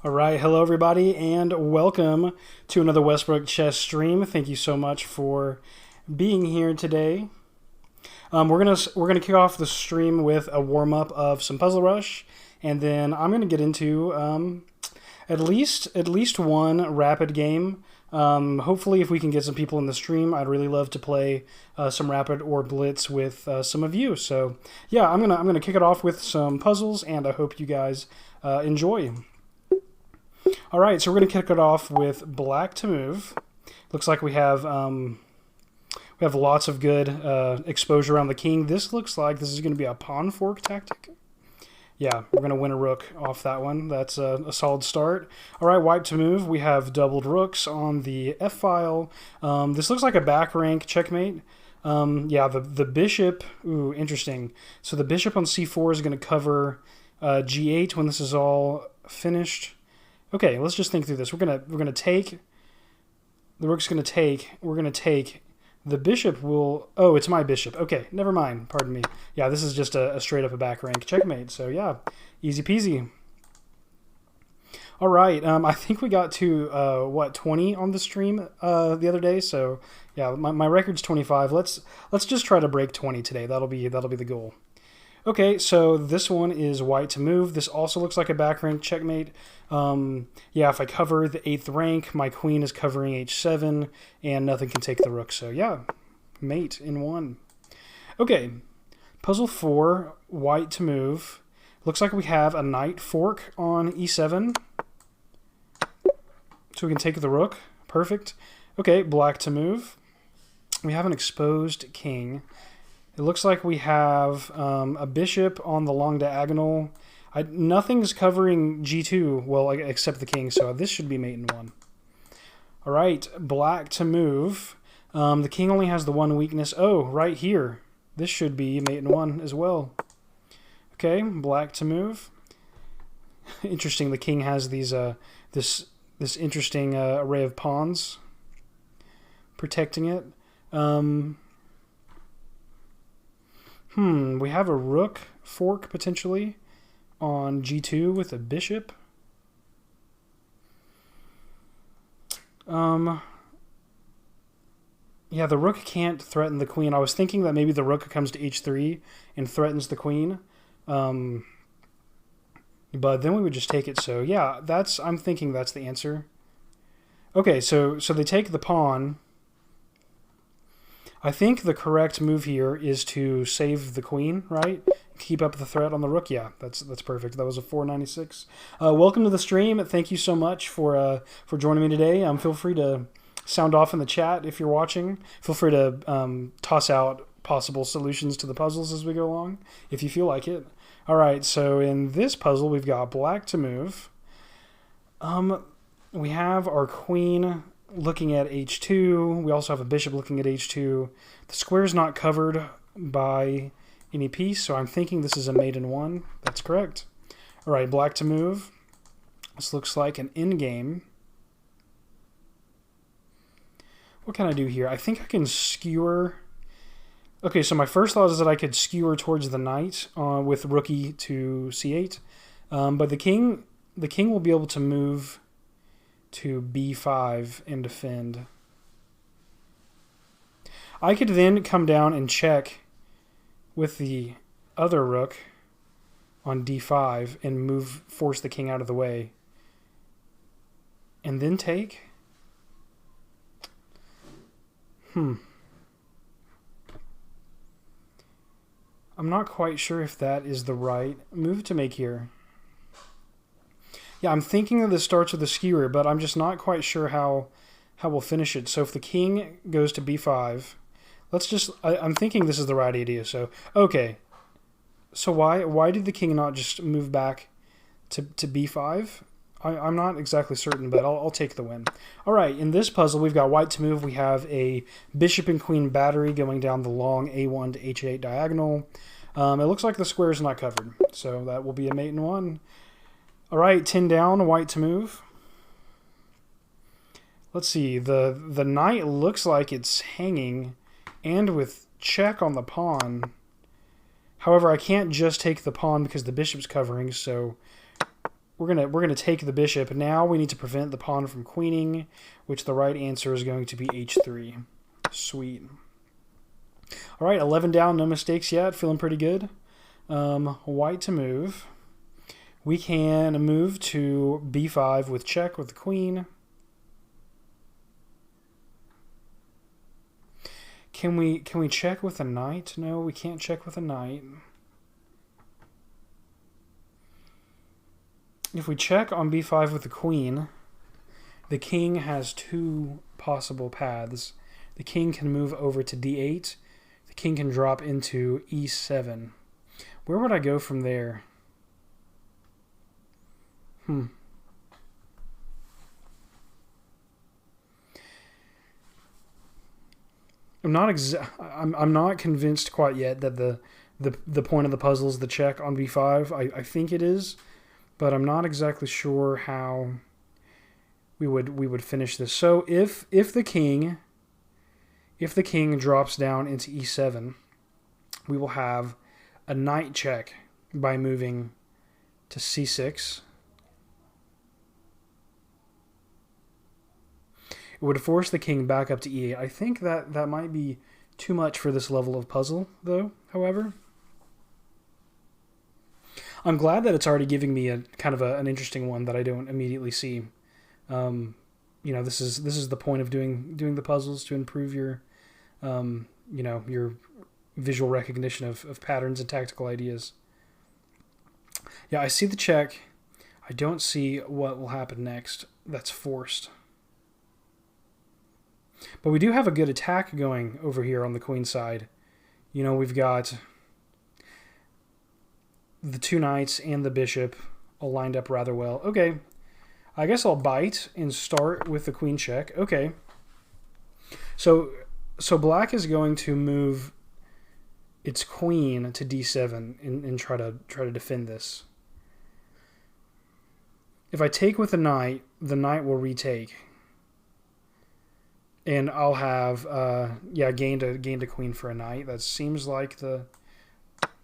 All right, hello everybody, and welcome to another Westbrook Chess stream. Thank you so much for being here today. We're gonna kick off the stream with a warm up of some Puzzle Rush, and then I'm gonna get into at least one rapid game. Hopefully, if we can get some people in the stream, I'd really love to play some rapid or blitz with some of you. So yeah, I'm gonna kick it off with some puzzles, and I hope you guys enjoy. All right, so we're going to kick it off with black to move. Looks like we have lots of good exposure around the king. This looks like this is going to be a pawn fork tactic. Yeah, we're going to win a rook off that one. That's a solid start. All right, white to move. We have doubled rooks on the f file. This looks like a back rank checkmate. Yeah, the bishop. Ooh, interesting. So the bishop on c4 is going to cover g8 when this is all finished. Okay, let's just think through this. We're gonna take the rook's gonna take. We're gonna take the bishop. Will it's my bishop. Okay, never mind. Pardon me. Yeah, this is just a straight up a back rank checkmate. So yeah, easy peasy. All right, I think we got to 20 on the stream the other day. So yeah, my record's 25. Let's just try to break 20 today. That'll be the goal. Okay, so this one is white to move. This also looks like a back rank checkmate. Yeah, if I cover the 8th rank, my queen is covering h7, and nothing can take the rook. So yeah, mate in one. Okay, puzzle 4, white to move. Looks like we have a knight fork on e7. So we can take the rook. Perfect. Okay, black to move. We have an exposed king. It looks like we have a bishop on the long diagonal. Nothing's covering g2, well, except the king, so this should be mate in one. All right, black to move. The king only has the one weakness. Oh, right here. This should be mate in one as well. Okay, black to move. Interesting, the king has these this interesting array of pawns protecting it. We have a rook fork potentially on g2 with a bishop. Yeah, the rook can't threaten the queen. I was thinking that maybe the rook comes to h3 and threatens the queen. But then we would just take it. So yeah, I'm thinking that's the answer. Okay, so they take the pawn. I think the correct move here is to save the queen, right? Keep up the threat on the rook. Yeah, that's perfect. That was a 496. Welcome to the stream. Thank you so much for joining me today. Feel free to sound off in the chat if you're watching. Feel free to toss out possible solutions to the puzzles as we go along, if you feel like it. All right, so in this puzzle, we've got black to move. We have our queen looking at h2. We also have a bishop looking at h2. The square is not covered by any piece, so I'm thinking this is a mate in one. That's correct. All right, black to move. This looks like an endgame. What can I do here? I think I can skewer. Okay, so my first thought is that I could skewer towards the knight with rookie to c8, but the king will be able to move to b5 and defend. I could then come down and check with the other rook on d5 and force the king out of the way. And then take. I'm not quite sure if that is the right move to make here. Yeah, I'm thinking that this starts with a skewer, but I'm just not quite sure how we'll finish it. So if the king goes to b5, I'm thinking this is the right idea. So, okay. So why did the king not just move back to b5? I'm not exactly certain, but I'll take the win. All right, in this puzzle, we've got white to move. We have a bishop and queen battery going down the long a1 to h8 diagonal. It looks like the square is not covered, so that will be a mate in one. All right, 10 down, white to move. Let's see, the knight looks like it's hanging and with check on the pawn. However, I can't just take the pawn because the bishop's covering, so we're gonna take the bishop. Now we need to prevent the pawn from queening, which the right answer is going to be h3. Sweet. All right, 11 down, no mistakes yet. Feeling pretty good. White to move. We can move to b5 with check with the queen. Can we check with a knight? No, we can't check with a knight. If we check on b5 with the queen, the king has two possible paths. The king can move over to d8. The king can drop into e7. Where would I go from there? I'm not convinced quite yet that the point of the puzzle is the check on b5. I think it is, but I'm not exactly sure how we would finish this. So if the king drops down into e7, we will have a knight check by moving to c6. It would force the king back up to e8. I think that might be too much for this level of puzzle, though, however. I'm glad that it's already giving me a kind of an interesting one that I don't immediately see. This is the point of doing the puzzles, to improve your your visual recognition of patterns and tactical ideas. Yeah, I see the check. I don't see what will happen next. That's forced. But we do have a good attack going over here on the queen side. We've got the two knights and the bishop all lined up rather well. Okay, I guess I'll bite and start with the queen check. Okay. So black is going to move its queen to d7 and try to defend this. If I take with the knight will retake. And I'll have gained a queen for a knight. That seems like the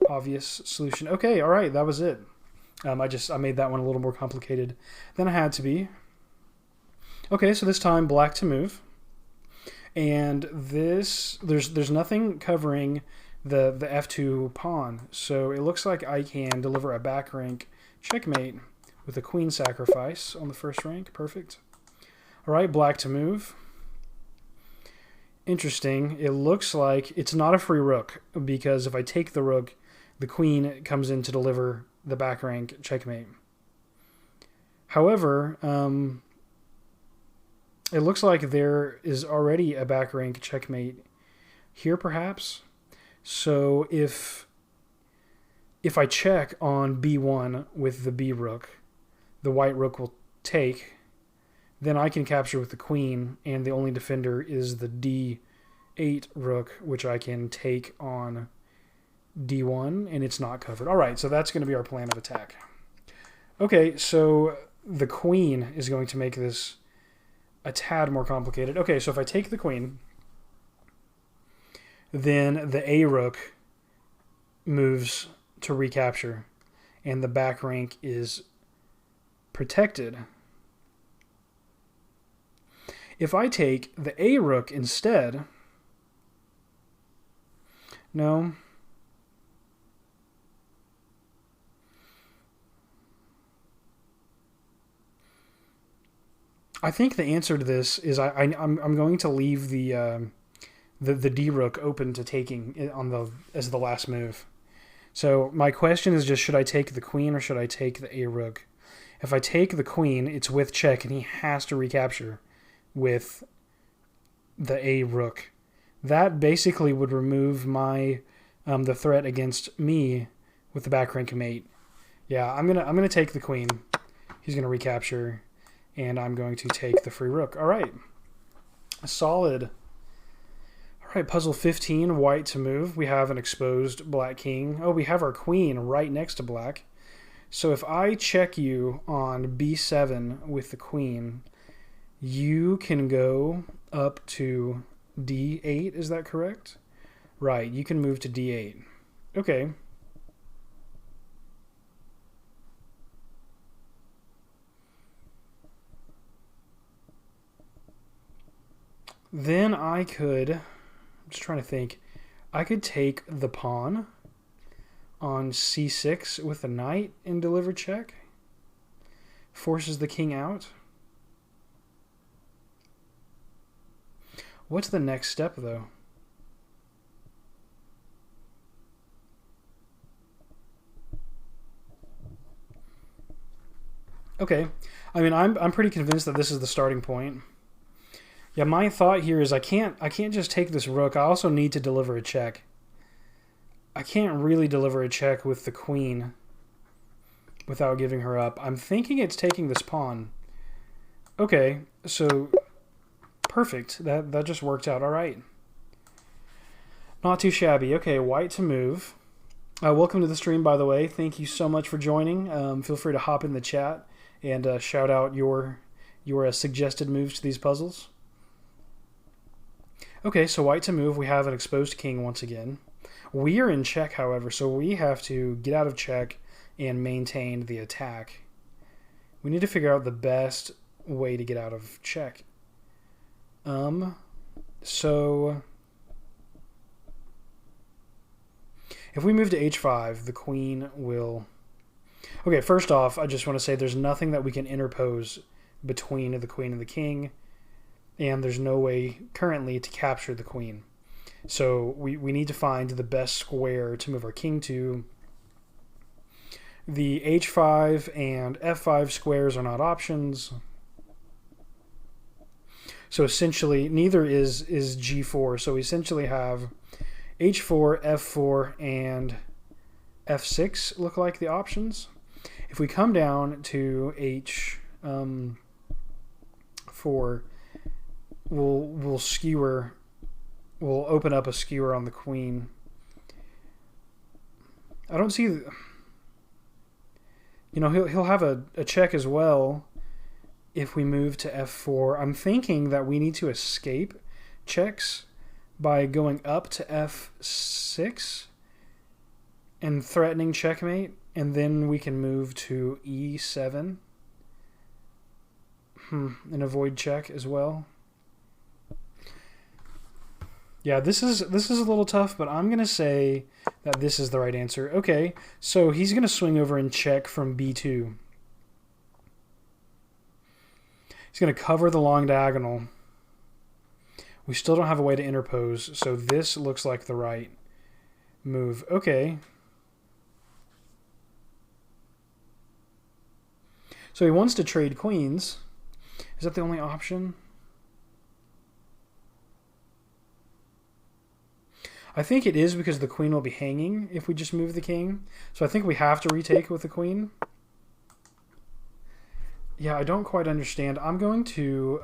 obvious solution. Okay, all right, that was it. I made that one a little more complicated than I had to be. Okay, so this time black to move. And there's nothing covering the f2 pawn. So it looks like I can deliver a back rank checkmate with a queen sacrifice on the first rank. Perfect. All right, black to move. Interesting. It looks like it's not a free rook, because if I take the rook, the queen comes in to deliver the back rank checkmate. However, it looks like there is already a back rank checkmate here, perhaps. So if I check on b1 with the b rook, the white rook will take. Then I can capture with the queen, and the only defender is the d8 rook, which I can take on d1, and it's not covered. All right, so that's going to be our plan of attack. Okay, so the queen is going to make this a tad more complicated. Okay, so if I take the queen, then the a rook moves to recapture, and the back rank is protected. If I take the a rook instead, no. I think the answer to this is I'm going to leave the d rook open to taking as the last move. So my question is just, should I take the queen or should I take the a rook? If I take the queen, it's with check, and he has to recapture with the a rook. That basically would remove my the threat against me with the back rank mate. Yeah, I'm gonna take the queen. He's gonna recapture, and I'm going to take the free rook. All right, solid. All right, puzzle 15, white to move. We have an exposed black king. Oh, we have our queen right next to black. So if I check you on b7 with the queen, you can go up to d8, is that correct? Right, you can move to d8. Okay. Then I could, I'm just trying to think, I could take the pawn on c6 with the knight and deliver check. Forces the king out. What's the next step, though? Okay. I mean, I'm pretty convinced that this is the starting point. Yeah, my thought here is I can't just take this rook. I also need to deliver a check. I can't really deliver a check with the queen without giving her up. I'm thinking it's taking this pawn. Okay, so perfect. That just worked out all right. Not too shabby. Okay, white to move. Welcome to the stream, by the way. Thank you so much for joining. Feel free to hop in the chat and shout out your suggested moves to these puzzles. Okay, so white to move. We have an exposed king once again. We are in check, however, so we have to get out of check and maintain the attack. We need to figure out the best way to get out of check. So if we move to h5, the queen will... Okay, first off, I just want to say there's nothing that we can interpose between the queen and the king, and there's no way currently to capture the queen. So we need to find the best square to move our king to. The h5 and f5 squares are not options. So essentially, neither is g4. So we essentially have h4, f4, and f6 look like the options. If we come down to h4, we'll skewer. We'll open up a skewer on the queen. I don't see... You know, he'll have a check as well if we move to f4. I'm thinking that we need to escape checks by going up to f6 and threatening checkmate, and then we can move to e7 and avoid check as well. Yeah, this is a little tough, but I'm going to say that this is the right answer. Okay, so he's going to swing over and check from b2. He's going to cover the long diagonal. We still don't have a way to interpose, so this looks like the right move. Okay. So he wants to trade queens. Is that the only option? I think it is because the queen will be hanging if we just move the king. So I think we have to retake with the queen. Yeah, I don't quite understand. I'm going to...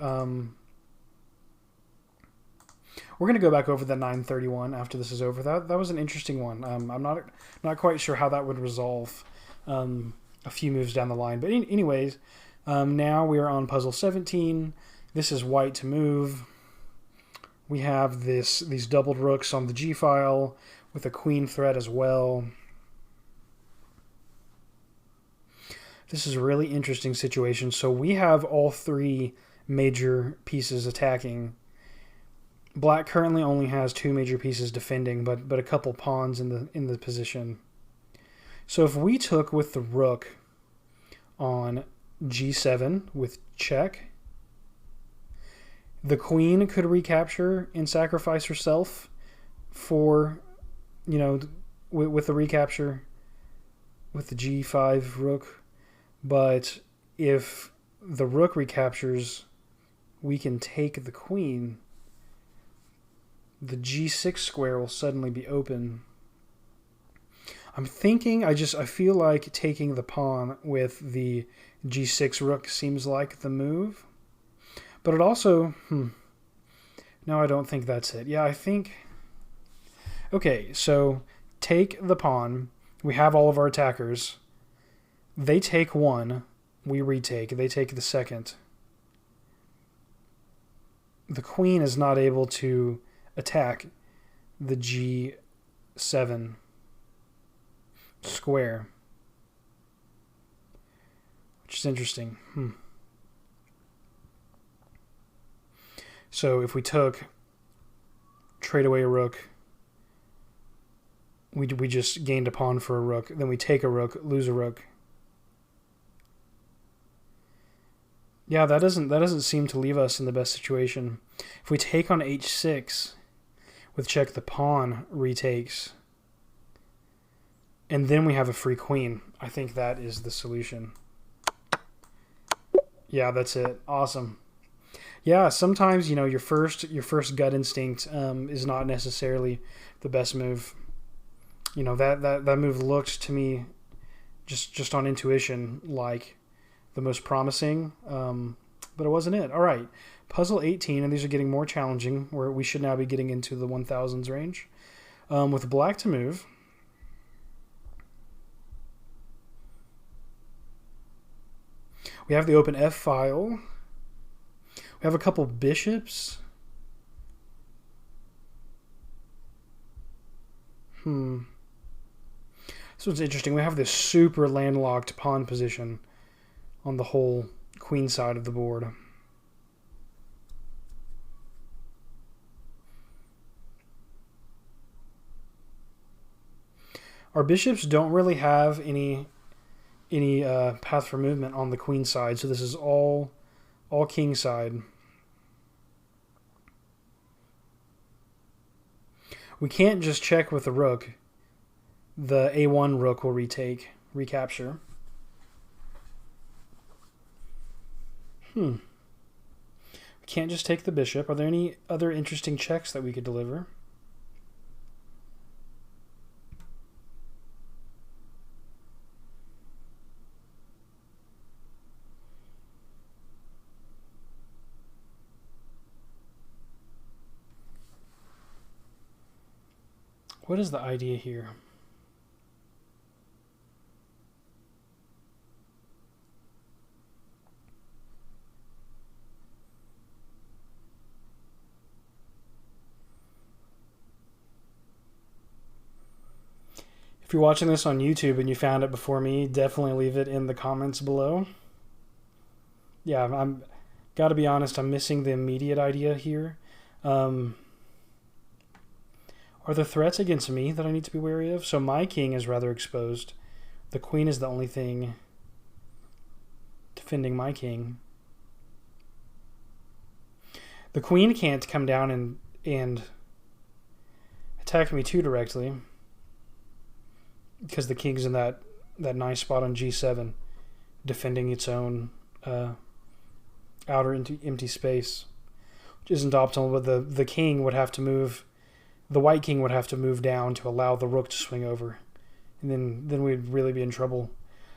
we're going to go back over the 931 after this is over. That was an interesting one. I'm not quite sure how that would resolve a few moves down the line. But anyways, now we are on puzzle 17. This is white to move. We have these doubled rooks on the G file with a queen threat as well. This is a really interesting situation. So we have all three major pieces attacking. Black currently only has two major pieces defending, but a couple pawns in the position. So if we took with the rook on G7 with check, the queen could recapture and sacrifice herself for, you know, with the recapture with the G5 rook. But if the rook recaptures, we can take the queen. The G6 square will suddenly be open. I'm thinking, I feel like taking the pawn with the G6 rook seems like the move. But it also, no, I don't think that's it. Yeah, I think, okay, so take the pawn. We have all of our attackers. They take one, we retake. They take the second. The queen is not able to attack the G7 square, which is interesting. So if we took, trade away a rook, we just gained a pawn for a rook. Then we take a rook, lose a rook. Yeah, that doesn't seem to leave us in the best situation. If we take on h6 with check, the pawn retakes, and then we have a free queen. I think that is the solution. Yeah, that's it. Awesome. Yeah, sometimes, you know, your first gut instinct is not necessarily the best move. You know, that move looked to me just on intuition like the most promising, but it wasn't it. All right, puzzle 18, and these are getting more challenging, where we should now be getting into the 1000s range. With black to move, we have the open F file. We have a couple bishops. This one's interesting. We have this super landlocked pawn position on the whole queen side of the board. Our bishops don't really have any path for movement on the queen side, so this is all king side. We can't just check with the rook. The a1 rook will recapture. We can't just take the bishop. Are there any other interesting checks that we could deliver? What is the idea here? If you're watching this on YouTube and you found it before me, definitely leave it in the comments below. Yeah, I'm gotta be honest, I'm missing the immediate idea here. Are there threats against me that I need to be wary of? So my king is rather exposed. The queen is the only thing defending my king. The queen can't come down and attack me too directly, because the king's in that nice spot on g7, defending its own outer empty space, which isn't optimal. But the king would have to move. The white king would have to move down to allow the rook to swing over, and then we'd really be in trouble.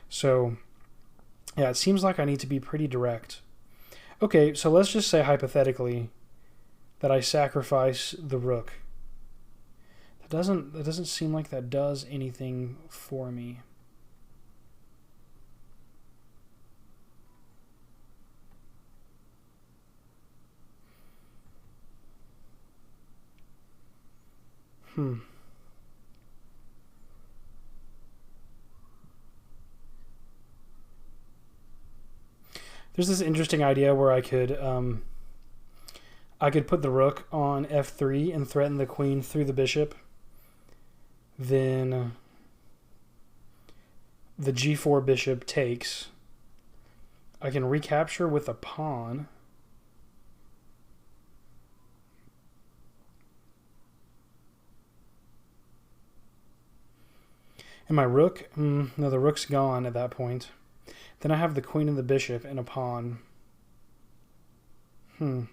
So, yeah, it seems like I need to be pretty direct. Okay, so let's just say hypothetically that I sacrifice the rook. That doesn't seem like that does anything for me. There's this interesting idea where I could put the rook on f3 and threaten the queen through the bishop. Then the g4 bishop takes. I can recapture with a pawn. And my rook? No, the rook's gone at that point. Then I have the queen and the bishop and a pawn. Man,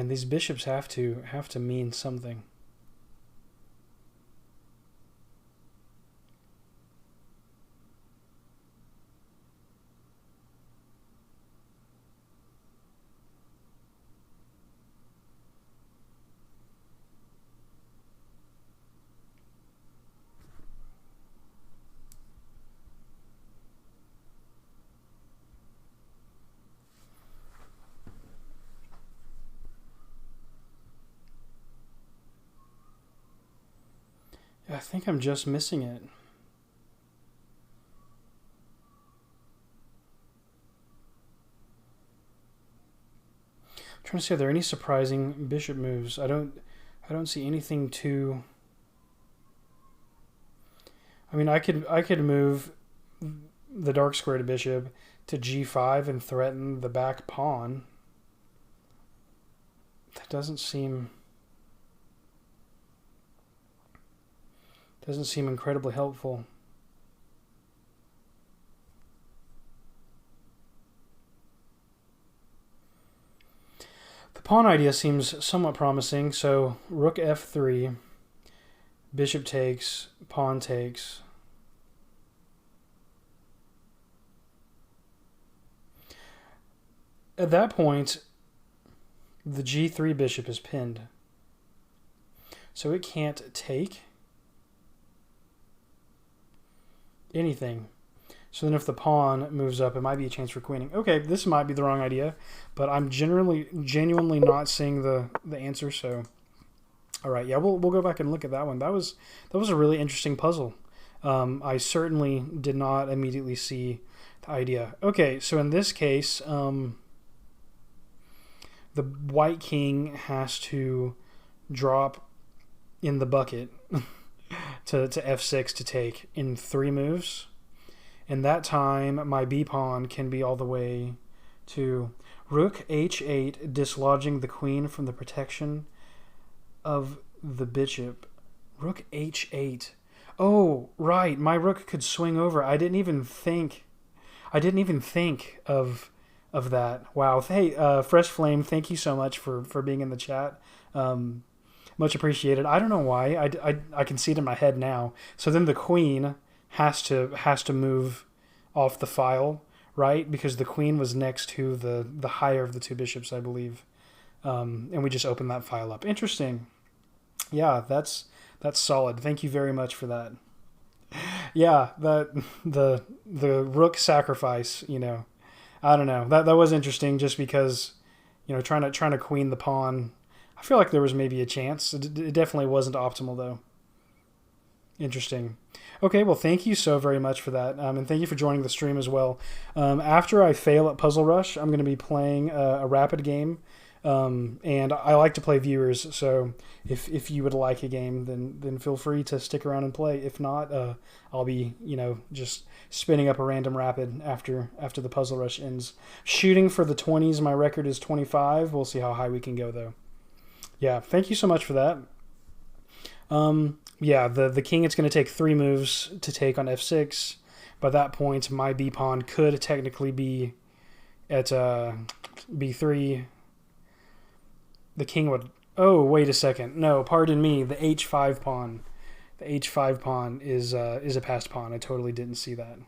these bishops have to mean something. I think I'm just missing it. I'm trying to see, are there any surprising bishop moves? I don't see anything too. I mean, I could move the dark squared bishop to g5 and threaten the back pawn. That doesn't seem incredibly helpful. The pawn idea seems somewhat promising, so rook f3, bishop takes, pawn takes. At that point, the g3 bishop is pinned, so it can't take anything. So then if the pawn moves up, it might be a chance for queening. Okay, this might be the wrong idea, but I'm genuinely not seeing the answer. So, all right, yeah, we'll go back and look at that one. That was a really interesting puzzle. I certainly did not immediately see the idea. Okay, so in this case, the white king has to drop in the bucket to f6 to take in 3 moves. In that time, my b pawn can be all the way to rook h8, dislodging the queen from the protection of the bishop. Rook h8. Oh, right, my rook could swing over. I didn't even think of that. Wow. Hey, Fresh Flame, thank you so much for being in the chat. Much appreciated. I don't know why. I can see it in my head now. So then the queen has to move off the file, right? Because the queen was next to the higher of the 2 bishops, I believe. And we just opened that file up. Interesting. Yeah, that's solid. Thank you very much for that. Yeah, the rook sacrifice, I don't know. That was interesting just because, trying to queen the pawn. I feel like there was maybe a chance. It definitely wasn't optimal, though. Interesting. Okay, well, thank you so very much for that, and thank you for joining the stream as well. After I fail at Puzzle Rush, I'm going to be playing a rapid game, and I like to play viewers, so if you would like a game, then feel free to stick around and play. If not, I'll be, just spinning up a random rapid after the Puzzle Rush ends. Shooting for the 20s, my record is 25. We'll see how high we can go, though. Yeah, thank you so much for that. Yeah, the king, it's going to take 3 moves to take on f6. By that point, my b pawn could technically be at b3. The king would... Oh, wait a second. No, pardon me. The h5 pawn. The h5 pawn is a passed pawn. I totally didn't see that.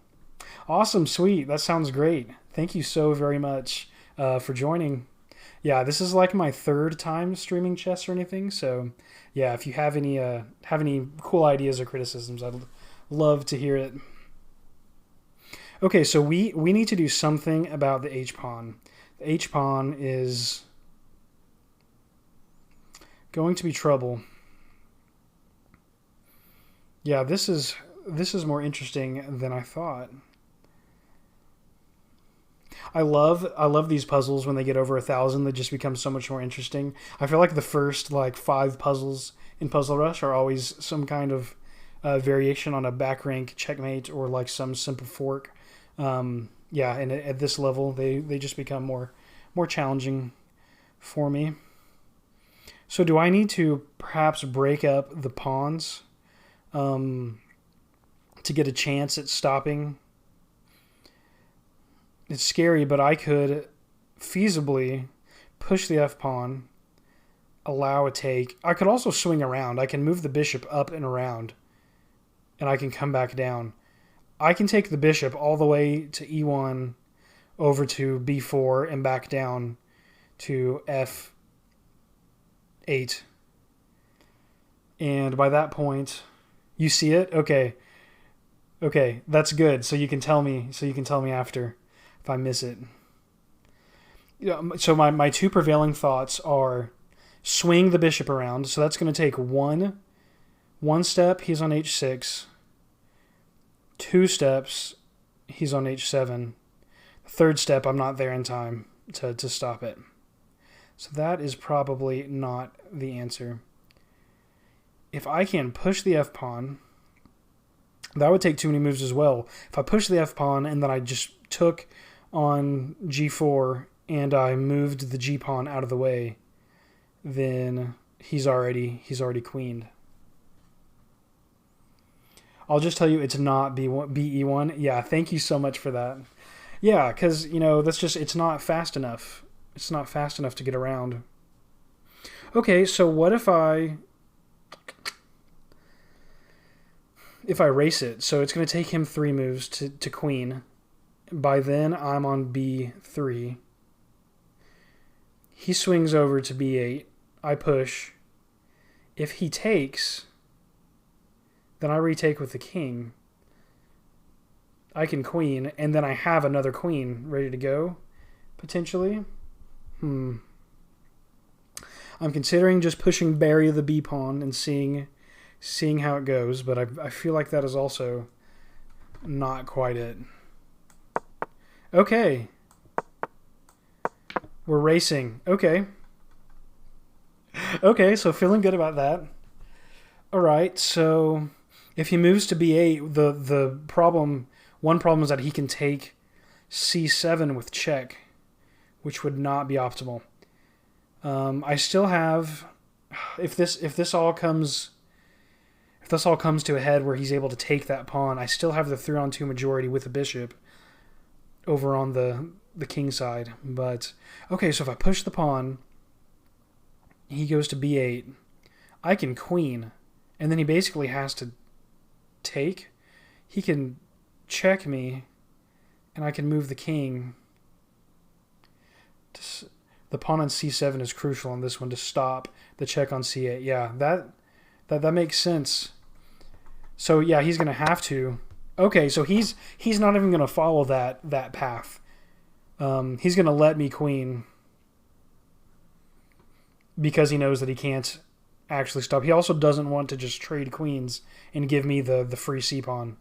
Awesome, sweet. That sounds great. Thank you so very much for joining. Yeah, this is like my 3rd time streaming chess or anything, so yeah, if you have any cool ideas or criticisms, I'd love to hear it. Okay, so we need to do something about the h-pawn. The h-pawn is going to be trouble. Yeah, this is more interesting than I thought. I love these puzzles when they get over 1,000. They just become so much more interesting. I feel like the first 5 puzzles in Puzzle Rush are always some kind of variation on a back rank checkmate or some simple fork. Yeah, and at this level, they just become more challenging for me. So do I need to perhaps break up the pawns to get a chance at stopping? It's scary, but I could feasibly push the f-pawn, allow a take. I could also swing around. I can move the bishop up and around, and I can come back down. I can take the bishop all the way to e1, over to b4, and back down to f8. And by that point, you see it? Okay, that's good. So you can tell me after if I miss it. So my 2 prevailing thoughts are swing the bishop around. So that's going to take one One step, he's on h6. Two steps, he's on h7. Third step, I'm not there in time to stop it. So that is probably not the answer. If I can push the f-pawn, that would take too many moves as well. If I push the f-pawn and then I just took on g4 and I moved the g-pawn out of the way, then he's already queened. I'll just tell you it's not BE1. Yeah, thank you so much for that. Yeah, because, that's just, it's not fast enough. It's not fast enough to get around. Okay, so what if I race it? So it's going to take him 3 moves to queen. By then, I'm on B3. He swings over to B8. I push. If he takes, then I retake with the king. I can queen, and then I have another queen ready to go, potentially. I'm considering just pushing bury the B pawn and seeing how it goes, but I feel like that is also not quite it. Okay. We're racing. Okay. Okay, so feeling good about that. All right, so if he moves to B8, the problem, one problem is that he can take C7 with check, which would not be optimal. I still have, if this all comes to a head where he's able to take that pawn, I still have the 3-on-2 majority with the bishop over on the king side. But okay, so if I push the pawn, he goes to B8. I can queen, and then he basically has to take. He can check me, and I can move the king. The pawn on C7 is crucial on this one to stop the check on C8. Yeah, that makes sense. So yeah, he's gonna have to. Okay, so he's not even gonna follow that path. He's gonna let me queen because he knows that he can't actually stop. He also doesn't want to just trade queens and give me the free C pawn.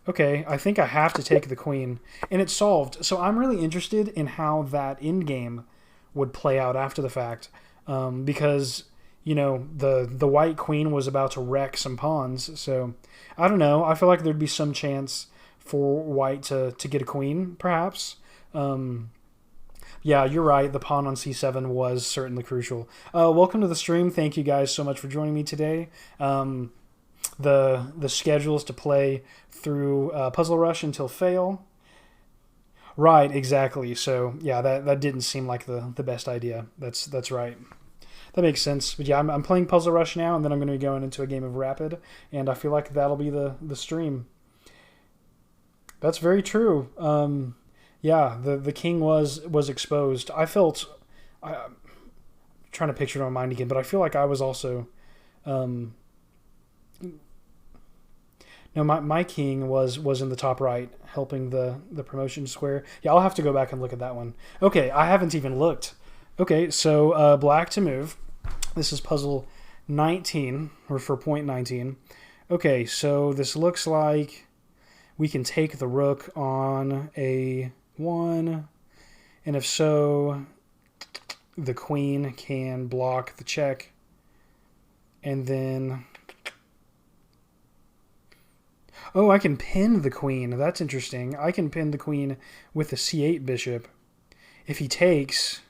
Okay, I think I have to take the queen, and it's solved. So I'm really interested in how that endgame would play out after the fact, because the white queen was about to wreck some pawns. So I don't know. I feel like there'd be some chance for white to get a queen, perhaps. Yeah, you're right. The pawn on C7 was certainly crucial. Welcome to the stream. Thank you guys so much for joining me today. The schedule is to play through Puzzle Rush until fail. Right, exactly. So yeah, that didn't seem like the best idea. That's right. That makes sense. But yeah, I'm playing Puzzle Rush now, and then I'm going to be going into a game of Rapid, and I feel like that'll be the stream. That's very true. Yeah, the king was exposed. I'm trying to picture it in my mind again, but I feel like I was also. No, my king was in the top right, helping the promotion square. Yeah, I'll have to go back and look at that one. Okay, I haven't even looked. Okay, so black to move. This is puzzle 19, or for point 19. Okay, so this looks like we can take the rook on A1, and if so, the queen can block the check, and then... Oh, I can pin the queen. That's interesting. I can pin the queen with the C8 bishop. If he takes...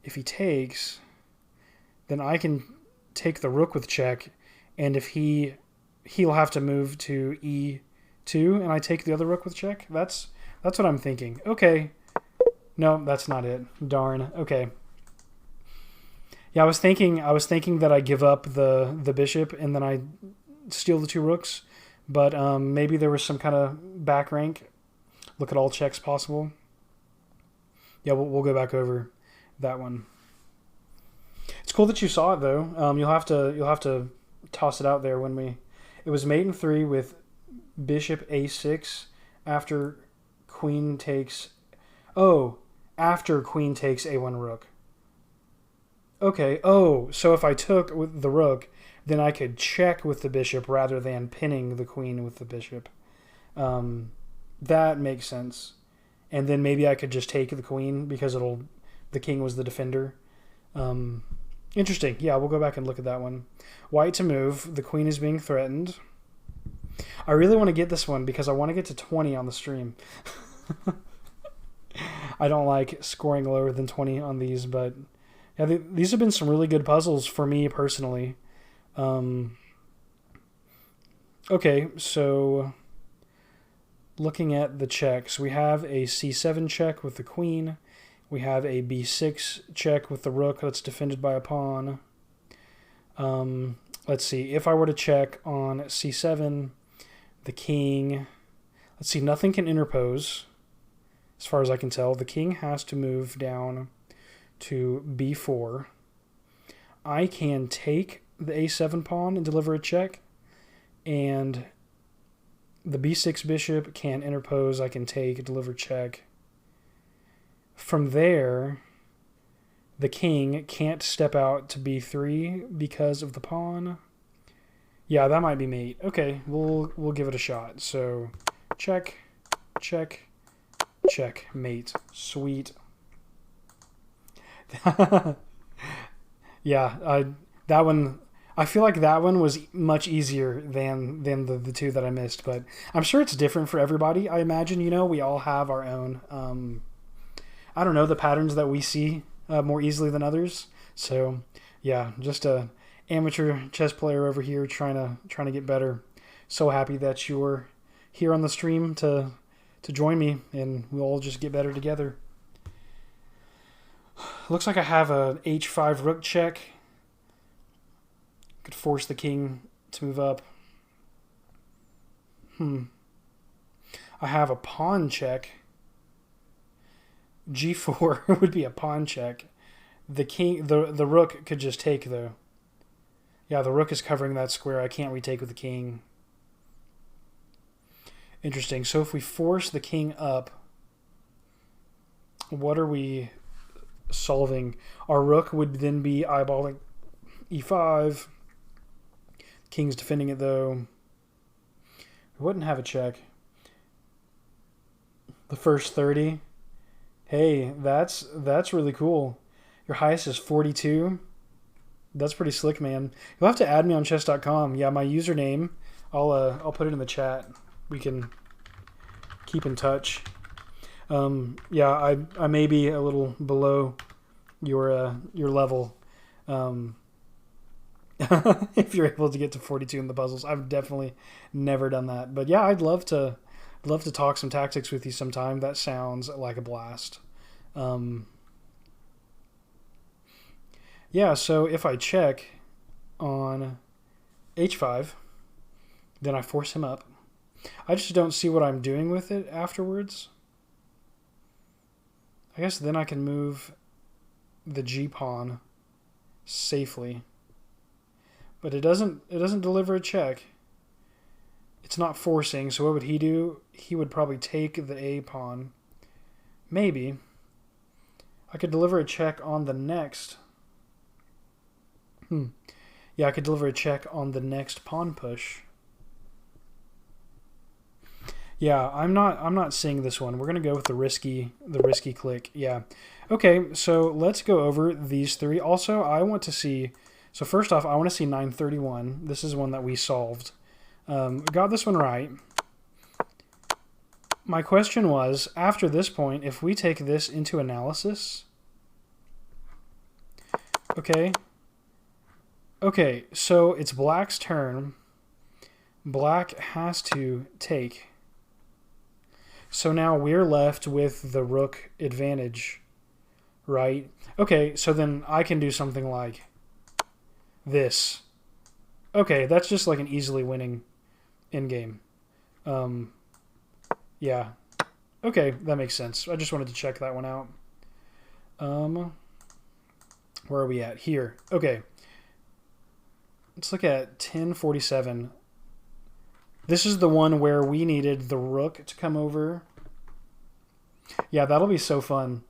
If he takes, then I can take the rook with check, and if he'll have to move to E2, and I take the other rook with check? That's what I'm thinking. Okay. No, that's not it. Darn. Okay. Yeah, I was thinking that I give up the bishop and then I steal the 2 rooks, but maybe there was some kind of back rank. Look at all checks possible. Yeah, we'll go back over that one. It's cool that you saw it though. You'll have to toss it out there when we. It was mate in 3 with bishop A6 after queen takes. Oh, after queen takes A1 rook. Okay. Oh, so if I took with the rook, then I could check with the bishop rather than pinning the queen with the bishop. Um, that makes sense. And then maybe I could just take the queen because the king was the defender. Um, Interesting. Yeah, we'll go back and look at that one. White to move. The queen is being threatened. I really want to get this one because I want to get to 20 on the stream. I don't like scoring lower than 20 on these, but yeah, these have been some really good puzzles for me personally. Um, okay, so looking at the checks, we have a c7 check with the queen. We have a b6 check with the rook that's defended by a pawn. Let's see. If I were to check on c7, the king... Let's see. Nothing can interpose, as far as I can tell. The king has to move down to b4. I can take the a7 pawn and deliver a check, and the b6 bishop can interpose. I can take, deliver check. From there, the king can't step out to b3 because of the pawn. Yeah, that might be mate. Okay, we'll give it a shot. So, check, check, check, mate. Sweet. Yeah, that one. I feel like that one was much easier than the two that I missed, but I'm sure it's different for everybody. I imagine, we all have our own. I don't know, the patterns that we see more easily than others. So, yeah, just a amateur chess player over here trying to get better. So happy that you're here on the stream to join me, and we'll all just get better together. Looks like I have a h5 rook check. Could force the king to move up. I have a pawn check. g4 would be a pawn check. The king, the rook could just take though. Yeah, the rook is covering that square. I can't retake with the king. Interesting. So if we force the king up, what are we solving? Our rook would then be eyeballing e5. King's defending it though. We wouldn't have a check. The first 30. Hey, that's really cool. Your highest is 42. That's pretty slick, man. You'll have to add me on chess.com. Yeah, my username. I'll put it in the chat. We can keep in touch. Yeah, I may be a little below your level. If you're able to get to 42 in the puzzles. I've definitely never done that. But yeah, I'd love to talk some tactics with you sometime. That sounds like a blast. Yeah, so if I check on h5, then I force him up. I just don't see what I'm doing with it afterwards. I guess then I can move the g-pawn safely. But it doesn't deliver a check. It's not forcing, so what would he do? He would probably take the a-pawn. Maybe. I could deliver a check on the next. Yeah, I could deliver a check on the next pawn push. Yeah, I'm not seeing this one. We're gonna go with the risky click. Yeah. Okay, so let's go over these three. Also, I want to see. So first off, I want to see 931. This is one that we solved. Got this one right. My question was, after this point, if we take this into analysis. Okay, so it's black's turn. Black has to take. So now we're left with the rook advantage, right? Okay, so then I can do something like this. Okay, that's just like an easily winning endgame. Yeah. Okay, that makes sense. I just wanted to check that one out. Where are we at? Here. Okay. Let's look at 1047. This is the one where we needed the rook to come over. Yeah, that'll be so fun.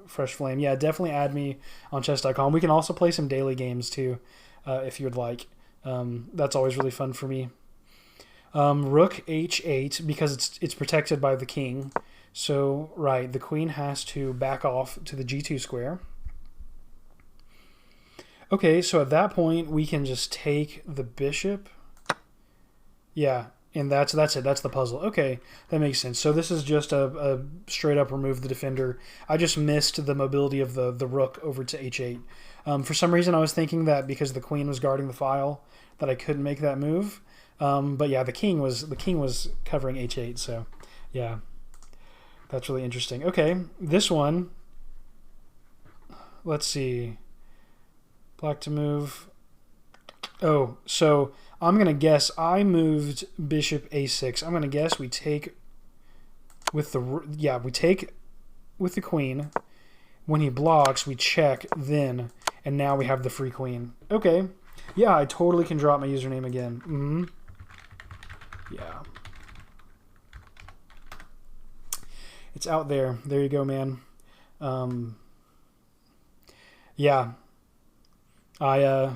Fresh Flame. Yeah, definitely add me on chess.com. We can also play some daily games too, if you would like. That's always really fun for me. Rook h8 because it's protected by the king. So right, the queen has to back off to the g2 square. Okay, so at that point we can just take the bishop. Yeah, and that's it. That's the puzzle. Okay, that makes sense. So this is just a straight up remove the defender. I just missed the mobility of the rook over to h8. For some reason I was thinking that because the queen was guarding the file that I couldn't make that move. But yeah, the king was covering h8. So yeah, that's really interesting. Okay, this one. Let's see. Black to move. Oh, so I'm going to guess I moved bishop a6. I'm going to guess we take with the... Yeah, we take with the queen. When he blocks, we check then. And now we have the free queen. Okay. Yeah, I totally can drop my username again. Mm-hmm. Yeah. It's out there. There you go, man. Yeah. I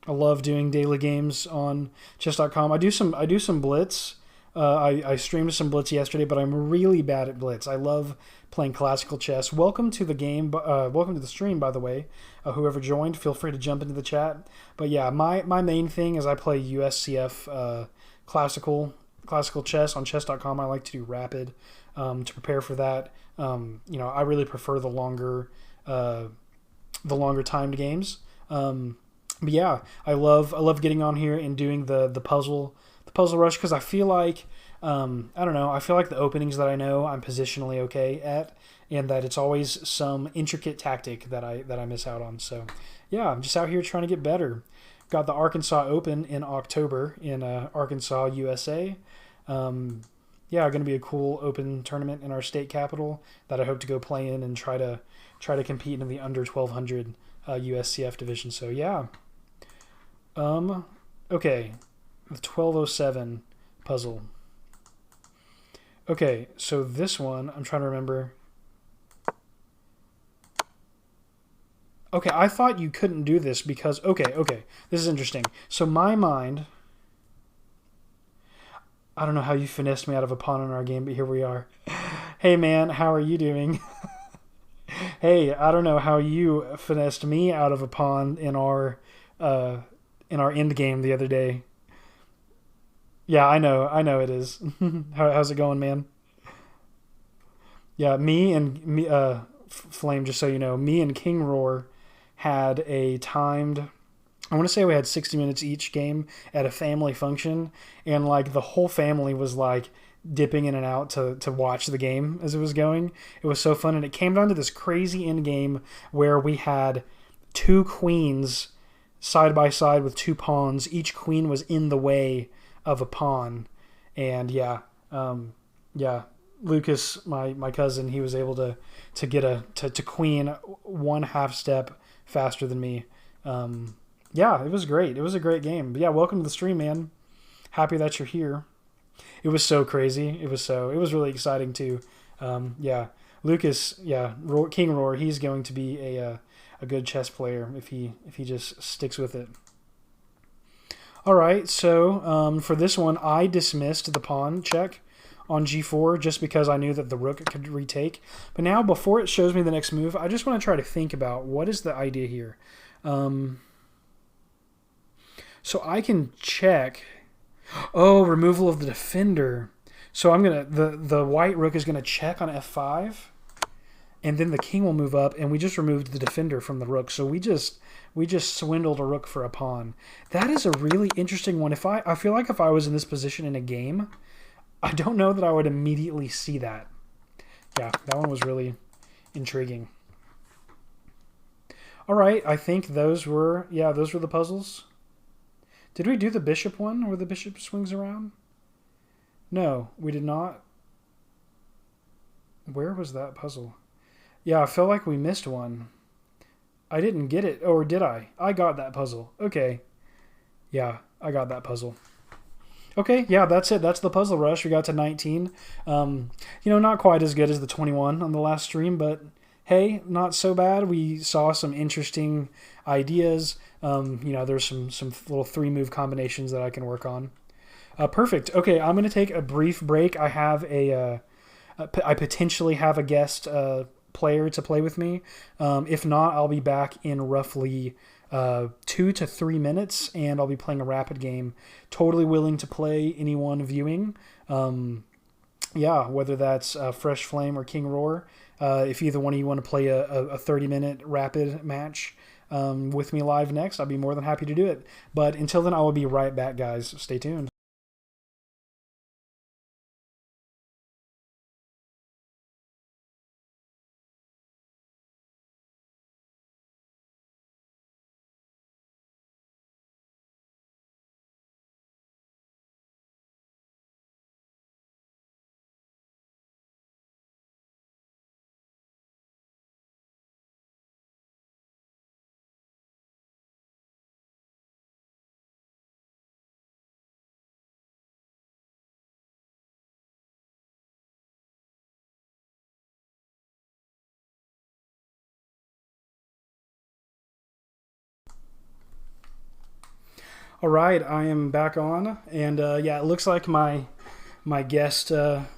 love doing daily games on chess.com. I do some blitz. I streamed some blitz yesterday, but I'm really bad at blitz. I love playing classical chess. Welcome to the game. Welcome to the stream, by the way. Whoever joined, feel free to jump into the chat. But yeah, my main thing is I play USCF classical chess on chess.com. I like to do rapid to prepare for that. I really prefer the longer timed games. But yeah, I love getting on here and doing the puzzle rush because I feel like I don't know, I feel like the openings that I know I'm positionally okay at, and that it's always some intricate tactic that I miss out on. So yeah, I'm just out here trying to get better. Got the Arkansas Open in October in Arkansas, USA. Yeah, going to be a cool open tournament in our state capital that I hope to go play in and try to compete in the under 1200 USCF division. So yeah. Okay, the 1207 puzzle. Okay, so this one, I'm trying to remember. Okay, I thought you couldn't do this because, okay, this is interesting. So my mind, I don't know how you finessed me out of a pawn in our game, but here we are. Hey man, how are you doing? Hey, I don't know how you finessed me out of a pawn in our end game the other day. Yeah, I know it is. How's it going, man? Yeah, Flame, just so you know, me and King Roar had a timed, I want to say we had 60 minutes each game at a family function, and like the whole family was like dipping in and out to watch the game as it was going. It was so fun, and it came down to this crazy end game where we had two queens side by side with two pawns. Each queen was in the way of a pawn, and yeah, Lucas, my cousin, he was able to get to queen 1/2 step faster than me. Yeah, it was great. It was a great game. But yeah, welcome to the stream, man. Happy that you're here. It was so crazy. It was really exciting too. Yeah, Lucas, yeah, King Roar, he's going to be a good chess player if he just sticks with it. All right, so for this one, I dismissed the pawn check on g4 just because I knew that the rook could retake. But now, before it shows me the next move, I just want to try to think about what is the idea here. So I can check. Oh, removal of the defender. So I'm gonna the white rook is gonna check on f5, and then the king will move up, and we just removed the defender from the rook. So we just swindled a rook for a pawn. That is a really interesting one. I feel like if I was in this position in a game, I don't know that I would immediately see that. Yeah, that one was really intriguing. All right, I think those were the puzzles. Did we do the bishop one where the bishop swings around? No, we did not. Where was that puzzle? Yeah, I felt like we missed one. I didn't get it. Or did I? I got that puzzle. Okay. Yeah, I got that puzzle. Okay, yeah, that's it. That's the Puzzle Rush. We got to 19. Not quite as good as the 21 on the last stream, but hey, not so bad. We saw some interesting ideas. There's some little 3-move combinations that I can work on. Perfect. Okay, I'm going to take a brief break. I potentially have a guest player to play with me. If not, I'll be back in roughly 2 to 3 minutes, and I'll be playing a rapid game. Totally willing to play anyone viewing. Whether that's Fresh Flame or King Roar. If either one of you want to play a 30-minute rapid match with me live next, I'd be more than happy to do it. But until then, I will be right back, guys. Stay tuned. All right, I am back on, and it looks like my guest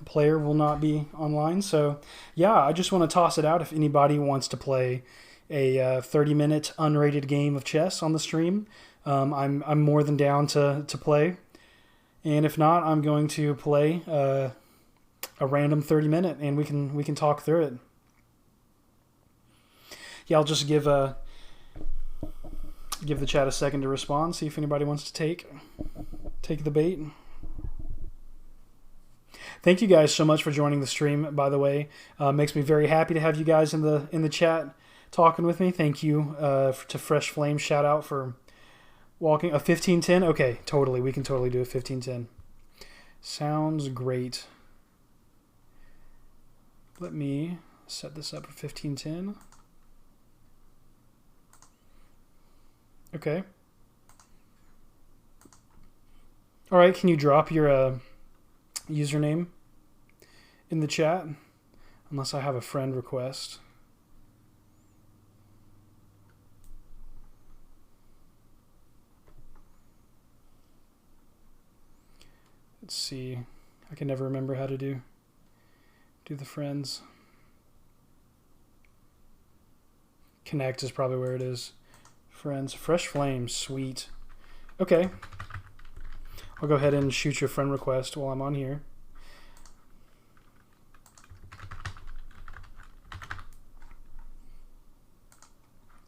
player will not be online. So yeah, I just want to toss it out if anybody wants to play a 30-minute unrated game of chess on the stream. I'm more than down to play, and if not, I'm going to play a random 30-minute, and we can talk through it. Yeah, I'll just give the chat a second to respond, see if anybody wants to take the bait. Thank you guys so much for joining the stream, by the way. Makes me very happy to have you guys in the chat talking with me. Thank you to Fresh Flame. Shout out for walking a 15-10. Okay, totally. We can totally do a 15-10. Sounds great. Let me set this up for 15-10. Okay. All right, can you drop your username in the chat? Unless I have a friend request. Let's see. I can never remember how to do the friends. Connect is probably where it is. Friends. Fresh Flame. Sweet. Okay. I'll go ahead and shoot your friend request while I'm on here.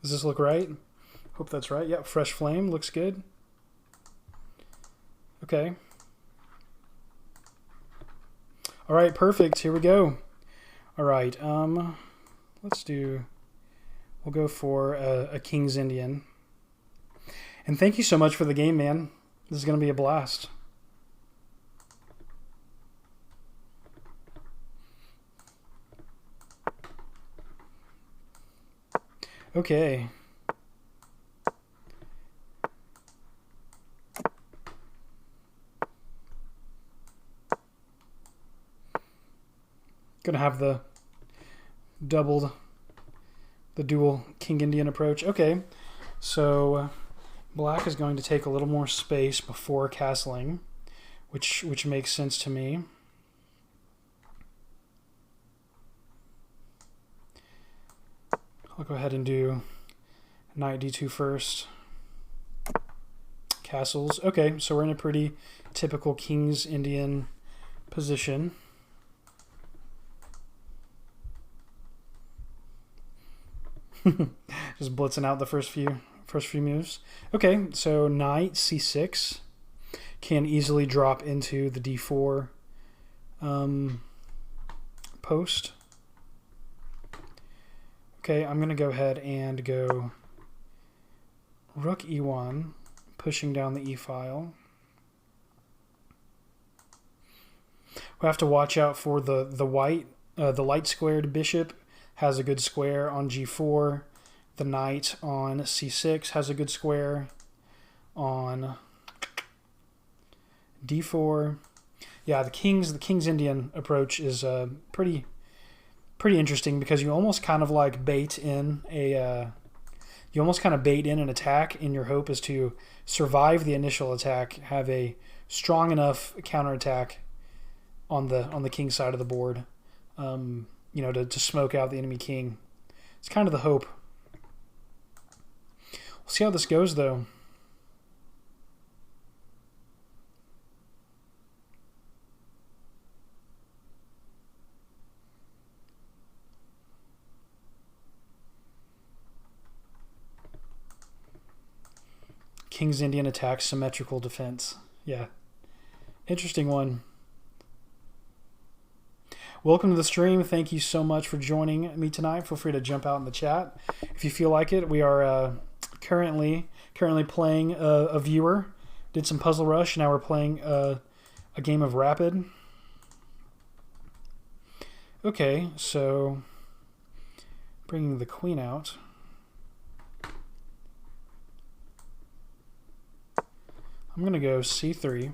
Does this look right? Hope that's right. Yep, Fresh Flame looks good. Okay. All right, perfect. Here we go. All right. We'll go for a King's Indian. And thank you so much for the game, man. This is going to be a blast. Okay. Gonna have the dual King Indian approach. Okay, so black is going to take a little more space before castling, which makes sense to me. I'll go ahead and do knight d2 first. Castles. Okay, so we're in a pretty typical King's Indian position. Just blitzing out the first few moves. Okay, so knight c6 can easily drop into the d4 post. Okay, I'm going to go ahead and go rook e1, pushing down the e file. We have to watch out for the light squared bishop has a good square on g4. The knight on c6 has a good square on d4. Yeah, the king's Indian approach is pretty interesting because you almost kind of like bait in an attack, and your hope is to survive the initial attack, have a strong enough counterattack on the king side of the board, to smoke out the enemy king. It's kind of the hope. We'll see how this goes, though. King's Indian attack, symmetrical defense. Yeah. Interesting one. Welcome to the stream. Thank you so much for joining me tonight. Feel free to jump out in the chat if you feel like it. We are currently playing a viewer. Did some Puzzle Rush. Now we're playing a game of Rapid. Okay, so bringing the queen out. I'm going to go c3.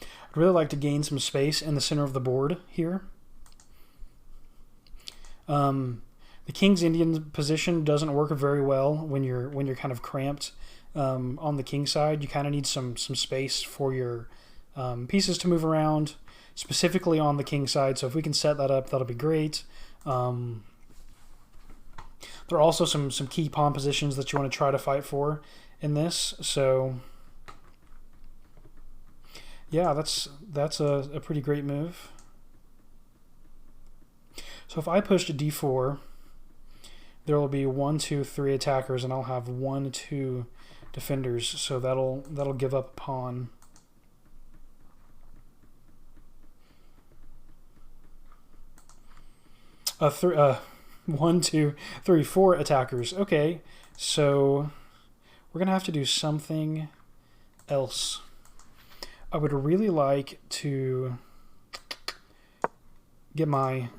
I'd really like to gain some space in the center of the board here. The King's Indian position doesn't work very well when you're kind of cramped on the king side. You kind of need some space for your pieces to move around, specifically on the king side. So if we can set that up, that'll be great. There are also some key pawn positions that you want to try to fight for in this. So yeah, that's a pretty great move. So if I push to d4, there will be 1, 2, 3 attackers, and I'll have 1, 2 defenders. So that'll give up a pawn. 1, 2, 3, 4 attackers. Okay, so we're gonna have to do something else. I would really like to get my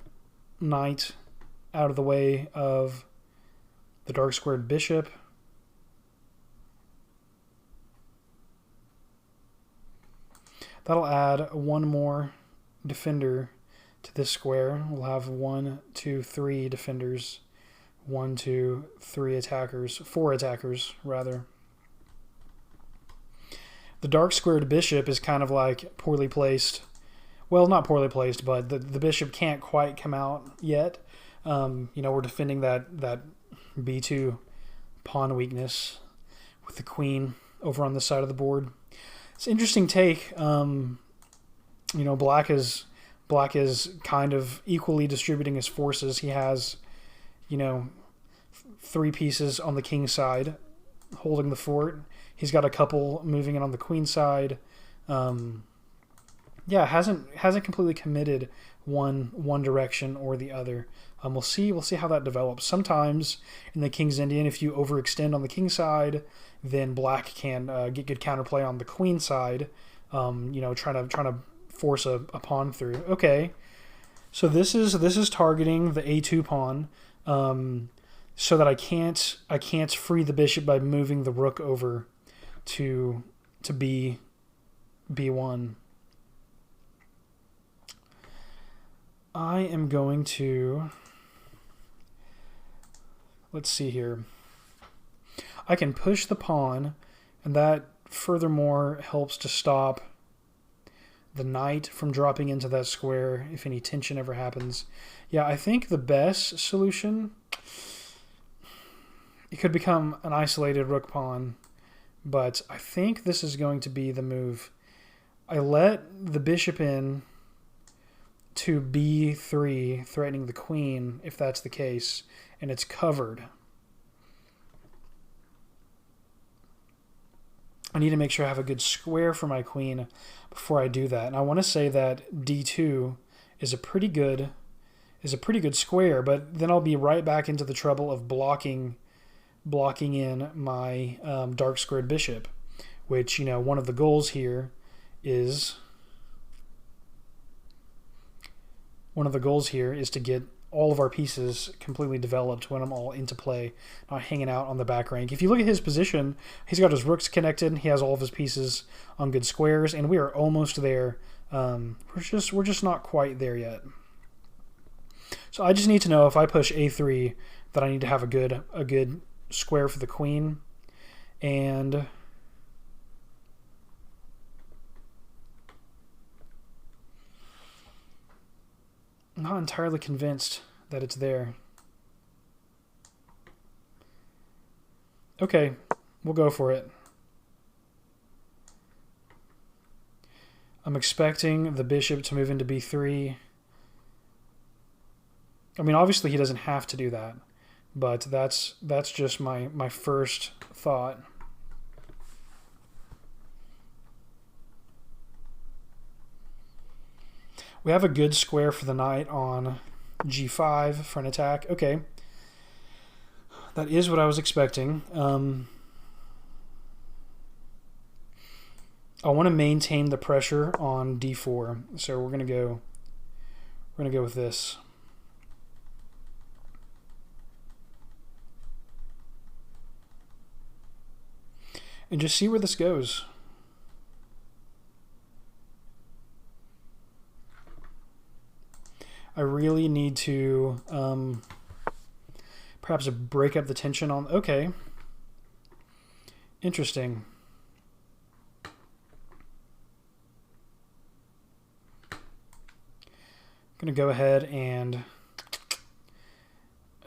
knight out of the way of the dark squared bishop. That'll add one more defender to this square. We'll have 1, 2, 3 defenders. 1, 2, 3 attackers. 4 attackers, rather. The dark squared bishop is kind of like poorly placed. Well, not poorly placed, but the bishop can't quite come out yet. We're defending that b2 pawn weakness with the queen over on this side of the board. It's an interesting take. Black is kind of equally distributing his forces. He has, 3 pieces on the king side holding the fort. He's got a couple moving in on the queen side. Hasn't completely committed one direction or the other. We'll see how that develops. Sometimes in the King's Indian, if you overextend on the king side, then black can get good counterplay on the queen side. Trying to force a pawn through. Okay, so this is targeting the a2 pawn, so that I can't free the bishop by moving the rook over to b1. I am going to, let's see here. I can push the pawn, and that furthermore helps to stop the knight from dropping into that square if any tension ever happens. Yeah, I think the best solution, it could become an isolated rook pawn, but I think this is going to be the move. I let the bishop in to b3, threatening the queen, if that's the case, and it's covered. I need to make sure I have a good square for my queen before I do that. And I want to say that d2 is a pretty good square, but then I'll be right back into the trouble of blocking in my dark squared bishop, which, one of the goals here is one of the goals here is to get all of our pieces completely developed when I'm all into play, not hanging out on the back rank. If you look at his position, he's got his rooks connected. He has all of his pieces on good squares, and we are almost there. We're just not quite there yet. So I just need to know if I push a3 that I need to have a good square for the queen, and I'm not entirely convinced that it's there. Okay, we'll go for it. I'm expecting the bishop to move into b3. I mean, obviously he doesn't have to do that, but that's just my first thought. We have a good square for the knight on g5 for an attack. Okay. That is what I was expecting. I want to maintain the pressure on d4, so we're gonna go with this. And just see where this goes. I really need to perhaps break up the tension on... Okay. Interesting. I'm going to go ahead and...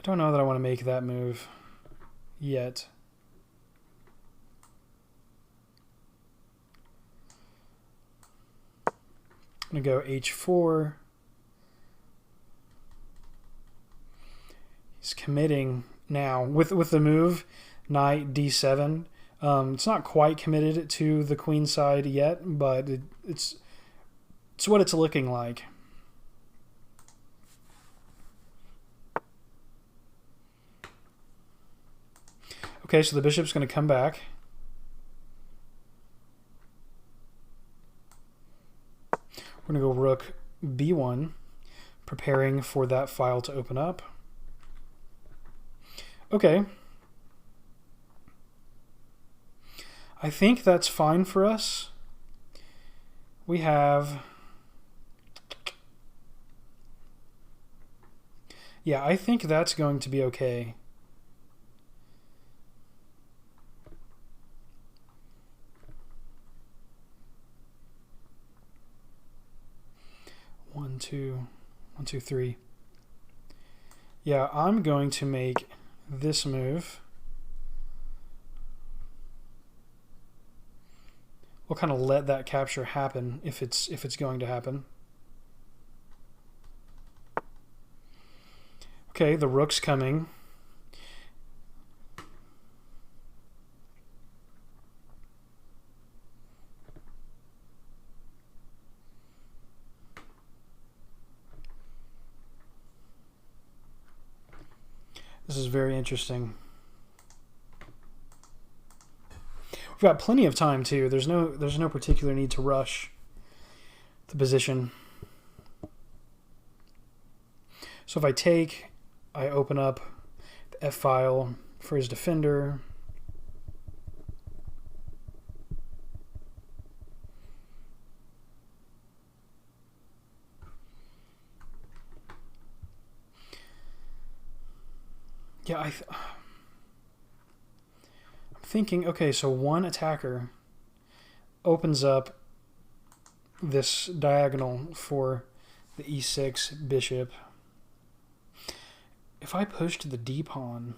I don't know that I want to make that move yet. I'm going to go h4. He's committing now with the move knight d7. It's not quite committed to the queen side yet, but it's what it's looking like. Okay, so the bishop's going to come back. We're going to go rook b1, preparing for that file to open up. Okay. I think that's fine for us. We have... Yeah, I think that's going to be okay. One, two, 3. Yeah, I'm going to make this move. We'll kind of let that capture happen if it's going to happen. Okay, the rook's coming. This is very interesting. We've got plenty of time too. There's no particular need to rush the position. So if I take, I open up the F file for his defender. Yeah, I'm thinking, okay, so one attacker opens up this diagonal for the e6 bishop. If I push to the d pawn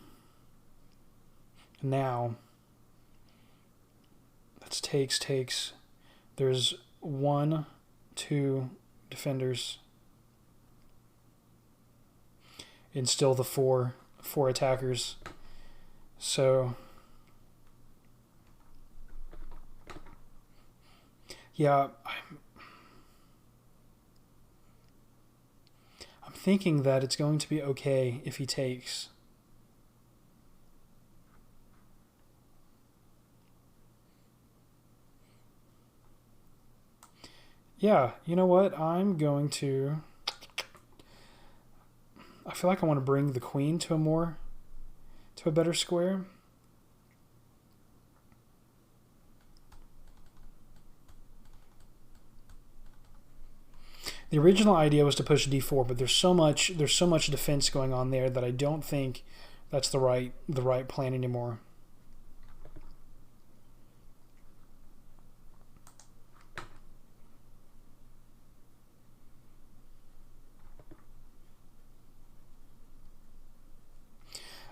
now, that's takes. There's 1, 2 defenders, and still the four attackers. So yeah, I'm thinking that it's going to be okay if he takes. Yeah, you know what? I'm going to I feel like I want to bring the queen to a better square. The original idea was to push d4, but there's so much defense going on there that I don't think that's the right plan anymore.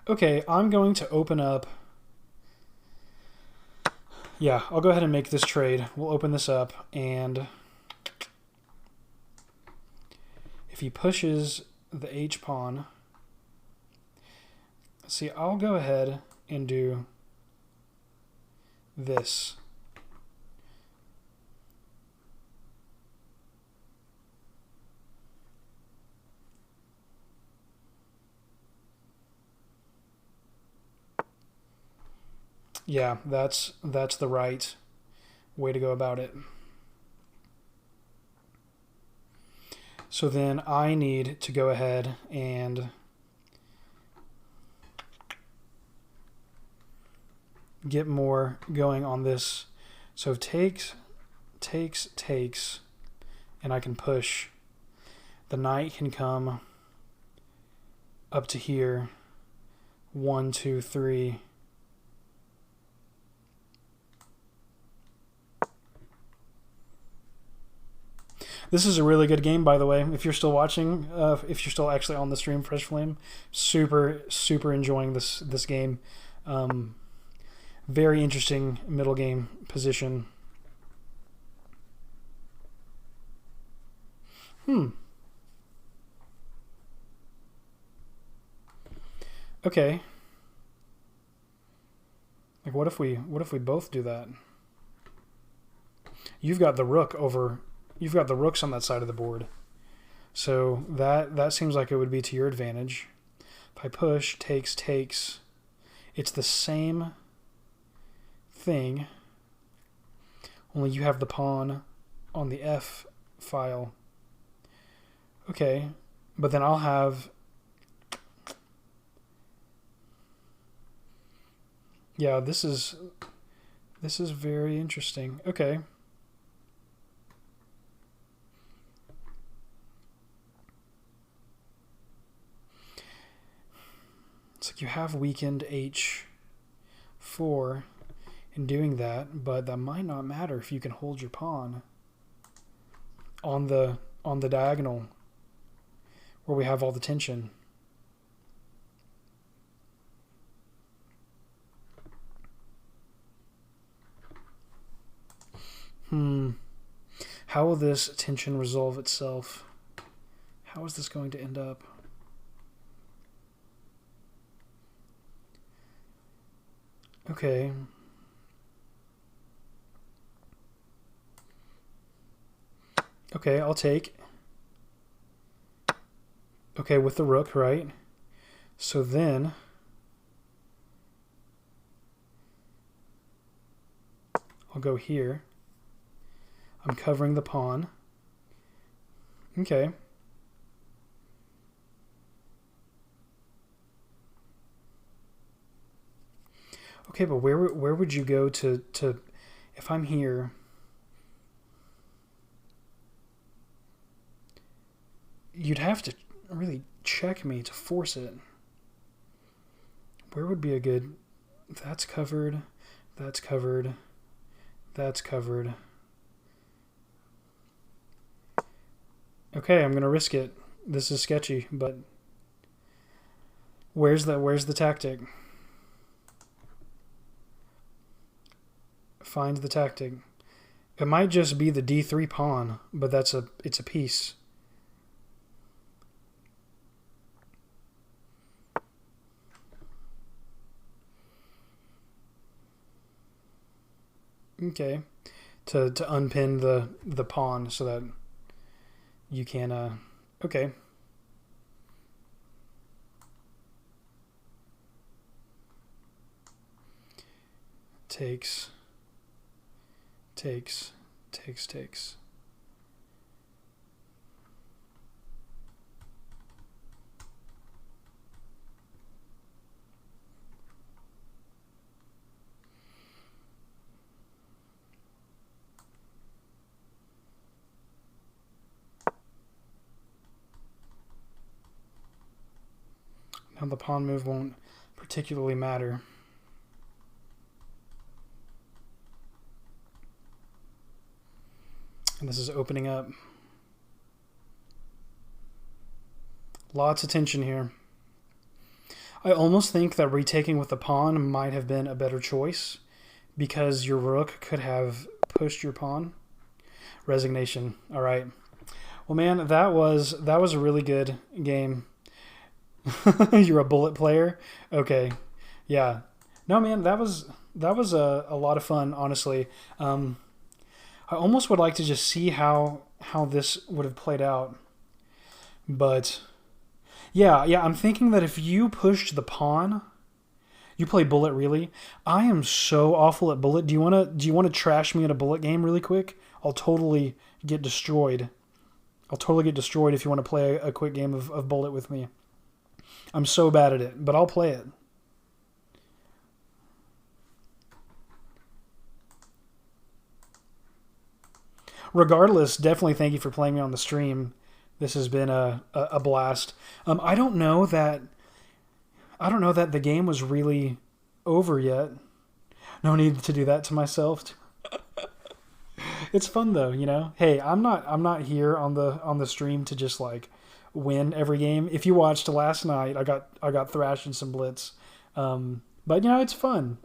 Okay, I'm going to open up. Yeah, I'll go ahead and make this trade. We'll open this up, and if he pushes the H pawn, see, I'll go ahead and do this. Yeah, that's the right way to go about it. So then I need to go ahead and get more going on this. So takes, and I can push. The knight can come up to here. 1, 2, 3. This is a really good game, by the way. If you're still watching, if you're still actually on the stream, Fresh Flame, super enjoying this game. Very interesting middle game position. Okay. Like, what if we both do that? You've got the rook over. You've got the rooks on that side of the board. So that seems like it would be to your advantage. If I push, takes, it's the same thing, only you have the pawn on the F file. Okay, but then I'll have... Yeah, this is very interesting. Okay. It's like you have weakened H4 in doing that, but that might not matter if you can hold your pawn on the diagonal where we have all the tension. How will this tension resolve itself? How is this going to end up? Okay. Okay, I'll take. Okay, with the rook, right? So then I'll go here. I'm covering the pawn. Okay. Okay, but where would you go to if I'm here? You'd have to really check me to force it. Where would be a good... That's covered. That's covered. That's covered. Okay, I'm gonna risk it. This is sketchy, but where's the tactic? Find the tactic. It might just be the D3 pawn, but it's a piece. Okay, to unpin the pawn so that you can okay. Takes. Now the pawn move won't particularly matter. And this is opening up. Lots of tension here. I almost think that retaking with the pawn might have been a better choice because your rook could have pushed your pawn. Resignation. All right. Well, man, that was a really good game. You're a bullet player? Okay. Yeah. No, man, that was a lot of fun, honestly. I almost would like to just see how this would have played out. But yeah, I'm thinking that if you pushed the pawn, you play bullet, really? I am so awful at bullet. Do you want to trash me in a bullet game really quick? I'll totally get destroyed. I'll totally get destroyed if you want to play a quick game of bullet with me. I'm so bad at it, but I'll play it. Regardless, definitely thank you for playing me on the stream. This has been a blast. I don't know that the game was really over yet. No need to do that to myself. It's fun though, you know. Hey, I'm not here on the stream to just like win every game. If you watched last night, I got thrashed in some blitz. But you know, it's fun.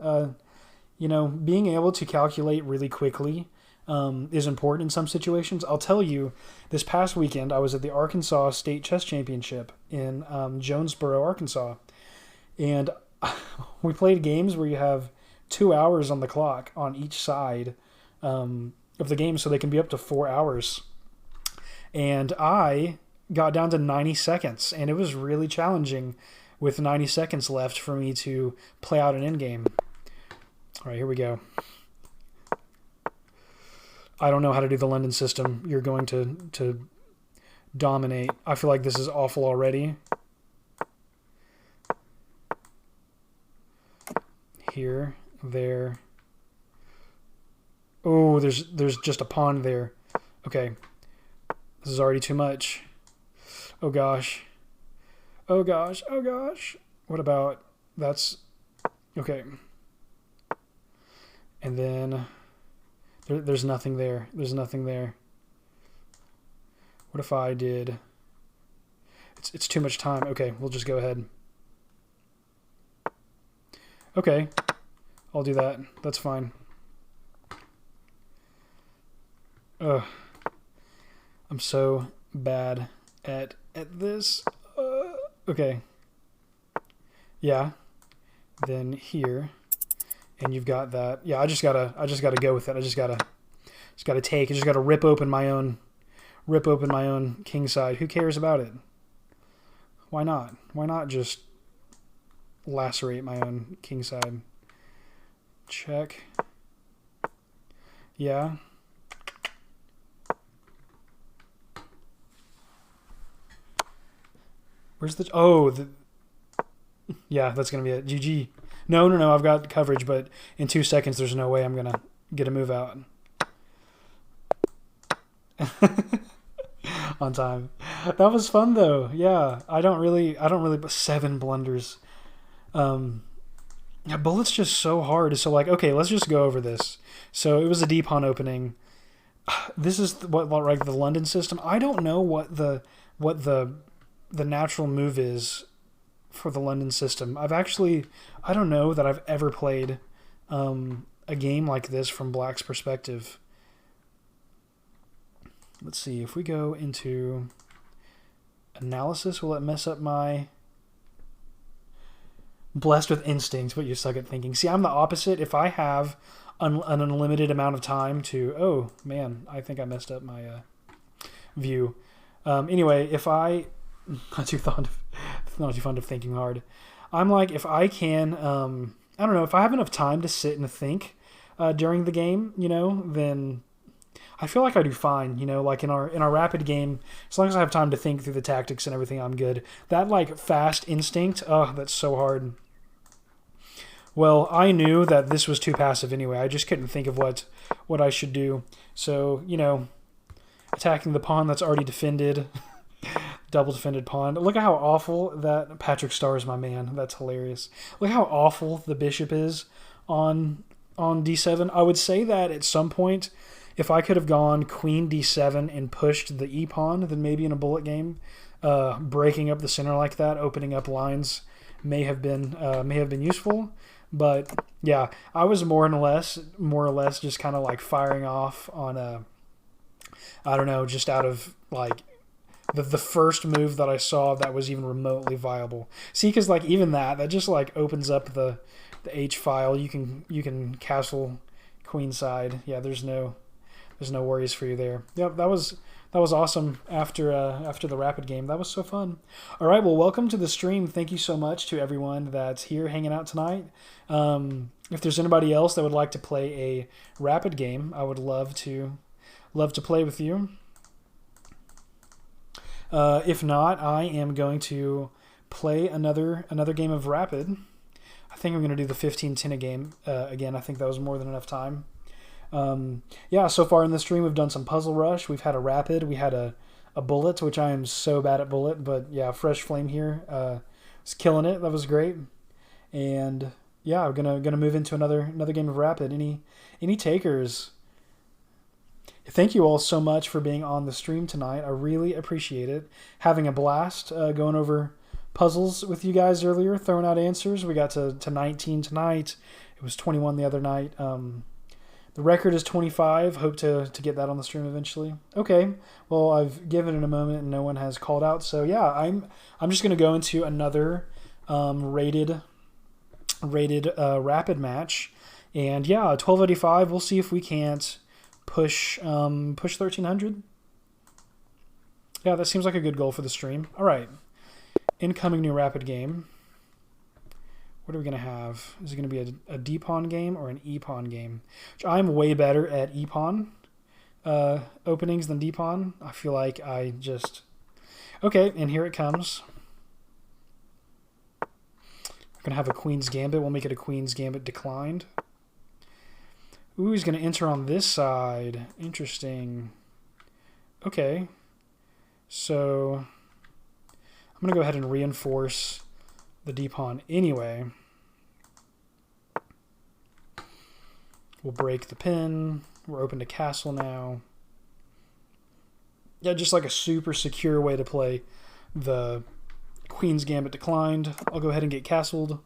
You know, being able to calculate really quickly is important in some situations. I'll tell you, this past weekend, I was at the Arkansas State Chess Championship in Jonesboro, Arkansas. And we played games where you have 2 hours on the clock on each side of the game, so they can be up to 4 hours. And I got down to 90 seconds, and it was really challenging with 90 seconds left for me to play out an endgame. All right, here we go. I don't know how to do the London system. You're going to dominate. I feel like this is awful already. Here, there. Oh, there's just a pawn there. Okay. This is already too much. Oh gosh. Oh gosh. Oh gosh. What about that's okay. And then there's nothing there. There's nothing there. What if I did? It's too much time. Okay, we'll just go ahead. Okay, I'll do that. That's fine. Ugh. I'm so bad at this. Okay. Yeah. Then here, and you've got that. Yeah, I just gotta go with it. I just gotta take. I just gotta rip open my own king side. Who cares about it? Why not? Why not just lacerate my own king side? Check. Yeah. Where's the... Oh, yeah, that's going to be it. GG. No, I've got coverage, but in 2 seconds, there's no way I'm going to get a move out. On time. That was fun, though. Yeah, I don't really... 7 blunders. Yeah, bullet's just so hard. So, like, okay, let's just go over this. So, it was a D-pawn opening. This is what like the London system. I don't know what the natural move is for the London system. I don't know that I've ever played a game like this from Black's perspective. Let's see, if we go into analysis, will it mess up my blessed with instinct, but you suck at thinking? See, I'm the opposite. If I have an unlimited amount of time to... Oh, man, I think I messed up my view. Anyway, if I... Not too fond of thinking hard. I'm like, if I can, I don't know, if I have enough time to sit and think during the game, you know, then I feel like I do fine. You know, like in our rapid game, as long as I have time to think through the tactics and everything, I'm good. That like fast instinct, oh, that's so hard. Well, I knew that this was too passive anyway. I just couldn't think of what I should do. So, you know, attacking the pawn that's already defended. Double defended pawn. Look at how awful that Patrick Starr is my man. That's hilarious. Look how awful the bishop is on d7. I would say that at some point, if I could have gone queen d7 and pushed the e pawn, then maybe in a bullet game, breaking up the center like that, opening up lines, may have been useful. But yeah, I was more or less just kind of like firing off on a, I don't know, just out of like the first move that I saw that was even remotely viable. See, because like even that just like opens up the H file. You can castle queenside. Yeah, there's no worries for you there. Yep, that was awesome after the rapid game. That was so fun. All right, well, welcome to the stream. Thank you so much to everyone that's here hanging out tonight. If there's anybody else that would like to play a rapid game, I would love to play with you. If not, I am going to play another game of rapid. I think I'm going to do the 15-10 game again. I think that was more than enough time. Yeah, so far in the stream, we've done some Puzzle Rush. We've had a rapid. We had a bullet, which I am so bad at bullet. But yeah, Fresh Flame here was killing it. That was great. And yeah, I'm gonna move into another game of rapid. Any takers? Thank you all so much for being on the stream tonight. I really appreciate it. Having a blast going over puzzles with you guys earlier, throwing out answers. We got to 19 tonight. It was 21 the other night. The record is 25. Hope to get that on the stream eventually. Okay. Well, I've given it a moment and no one has called out. So yeah, I'm just going to go into another rated rapid match. And yeah, 1285. We'll see if we can't push 1300. Yeah, that seems like a good goal for the stream. All right. Incoming new rapid game. What are we going to have? Is it going to be a D-pawn game or an E-pawn game? Which I'm way better at E-pawn openings than D-pawn. I feel like I just... Okay, and here it comes. We're going to have a Queen's Gambit. We'll make it a Queen's Gambit declined. Ooh, he's going to enter on this side. Interesting. Okay. So I'm going to go ahead and reinforce the D-pawn anyway. We'll break the pin. We're open to castle now. Yeah, just like a super secure way to play the Queen's Gambit declined. I'll go ahead and get castled.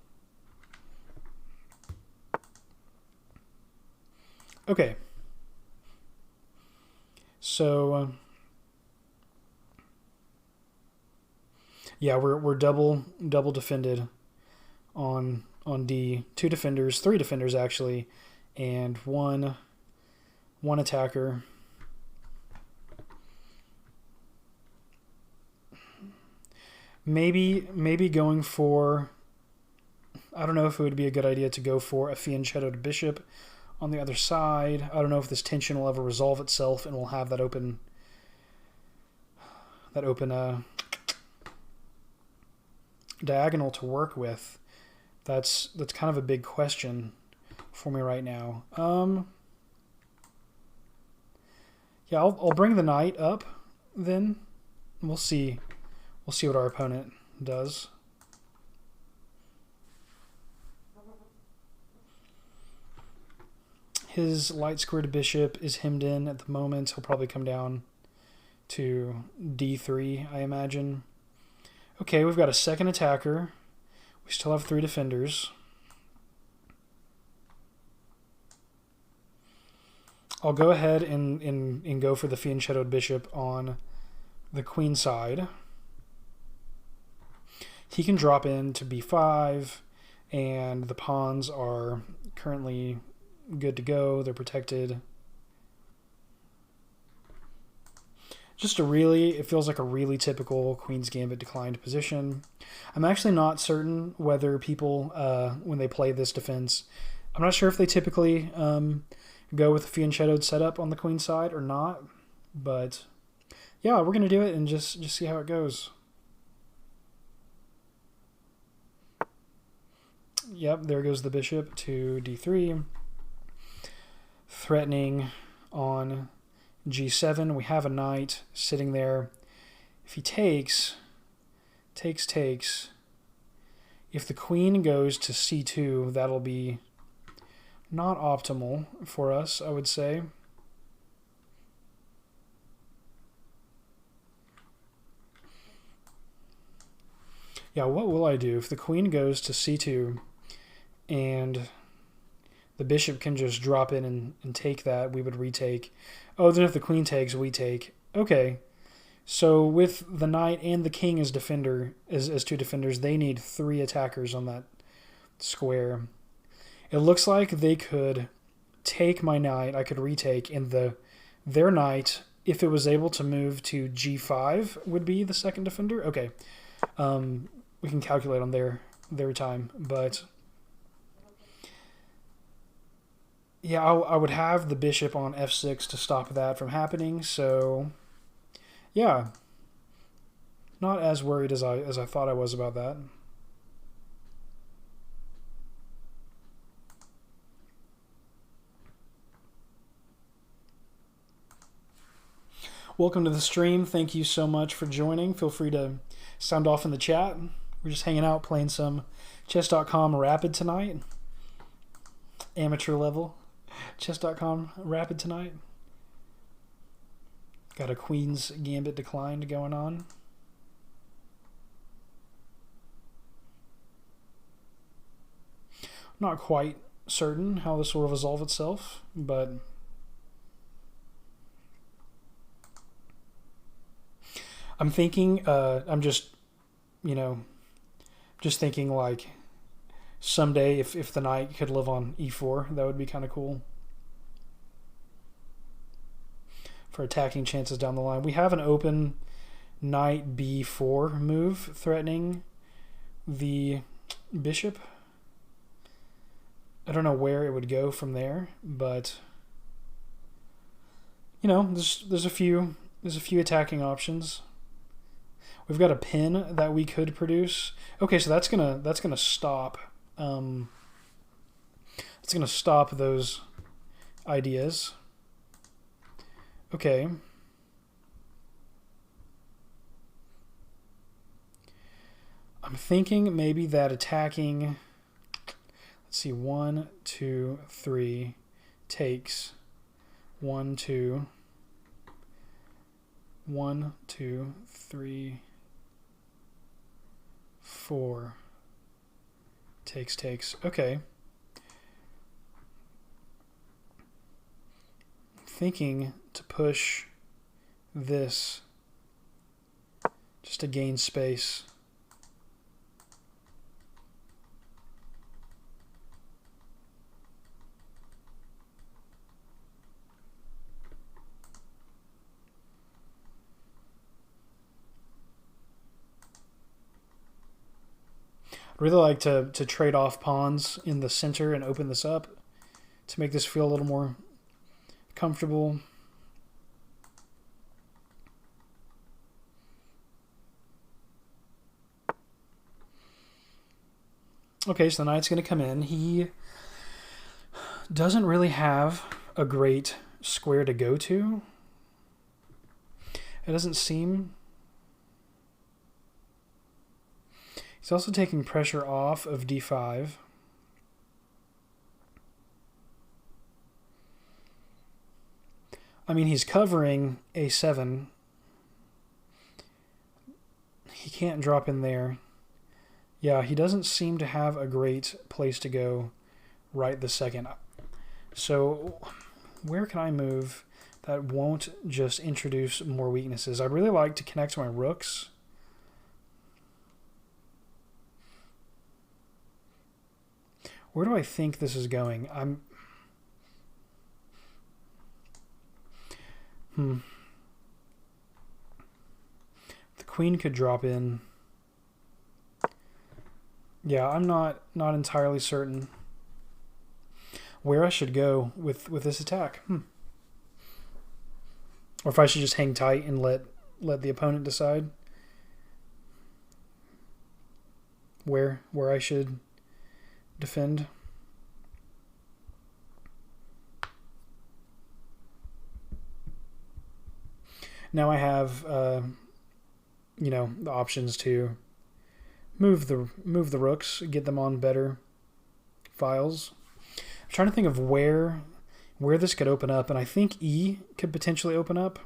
Okay. So yeah, we're double defended on D. 2 defenders, 3 defenders actually, and one attacker. Maybe going for, I don't know if it would be a good idea to go for a fianchettoed bishop on the other side. I don't know if this tension will ever resolve itself and we'll have that open diagonal to work with. That's kind of a big question for me right now. Yeah, I'll bring the knight up then. We'll see what our opponent does. His light squared bishop is hemmed in at the moment. He'll probably come down to D3, I imagine. Okay, we've got a second attacker. We still have 3 defenders. I'll go ahead and go for the fianchettoed bishop on the queen side. He can drop in to B5, and the pawns are currently good to go. They're protected. It feels like a really typical Queen's Gambit declined position. I'm actually not certain whether people, when they play this defense, I'm not sure if they typically go with a fianchettoed setup on the queen side or not. But yeah, we're going to do it and just see how it goes. Yep, there goes the bishop to D3. Threatening on G7. We have a knight sitting there. If he takes, takes, takes. If the queen goes to c2, that'll be not optimal for us, I would say. Yeah, what will I do? If the queen goes to c2 and the bishop can just drop in and take that, we would retake. Oh, then if the queen takes, we take. Okay. So with the knight and the king as defender, as two defenders, they need 3 attackers on that square. It looks like they could take my knight, I could retake, and their knight, if it was able to move to g5, would be the second defender. Okay. We can calculate on their time, but yeah, I would have the bishop on f6 to stop that from happening. So yeah, not as worried as I thought I was about that. Welcome to the stream. Thank you so much for joining. Feel free to sound off in the chat. We're just hanging out playing some chess.com Rapid tonight. Amateur level chess.com Rapid tonight. Got a Queen's Gambit declined going on. Not quite certain how this will resolve itself, but I'm thinking, I'm just, just thinking like someday if the knight could live on e4, that would be kind of cool for attacking chances down the line. We have an open knight b4 move threatening the bishop. I don't know where it would go from there, but there's a few attacking options. We've got a pin that we could produce. Okay, so that's gonna stop. It's gonna stop those ideas. Okay. I'm thinking maybe that attacking. Let's see, 1, 2, 3 takes 1, 2, 1, 2, 3, 4 takes. Okay. Thinking to push this just to gain space. I'd really like to trade off pawns in the center and open this up to make this feel a little more comfortable. Okay, so the knight's going to come in. He doesn't really have a great square to go to. It doesn't seem. He's also taking pressure off of d5. I mean, he's covering a7. He can't drop in there. Yeah, he doesn't seem to have a great place to go right this second. So where can I move that won't just introduce more weaknesses? I'd really like to connect to my rooks. Where do I think this is going? The queen could drop in. Yeah, I'm not entirely certain where I should go with this attack. Or if I should just hang tight and let the opponent decide where I should defend. Now I have the options to move the rooks, get them on better files. I'm trying to think of where this could open up, and I think E could potentially open up.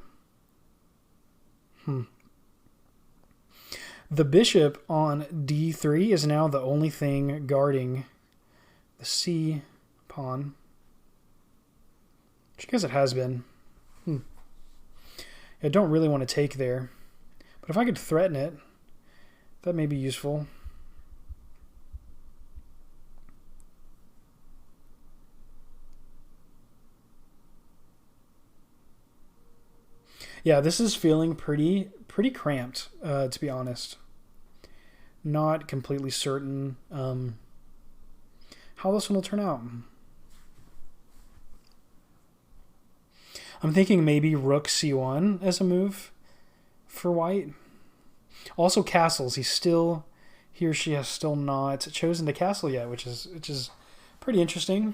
The bishop on D3 is now the only thing guarding the C pawn. Just because it has been. I don't really want to take there. But if I could threaten it, that may be useful. Yeah, this is feeling pretty cramped, to be honest. Not completely certain how this one will turn out. I'm thinking maybe rook c1 as a move for white. Also castles. He or she has still not chosen to castle yet, which is pretty interesting.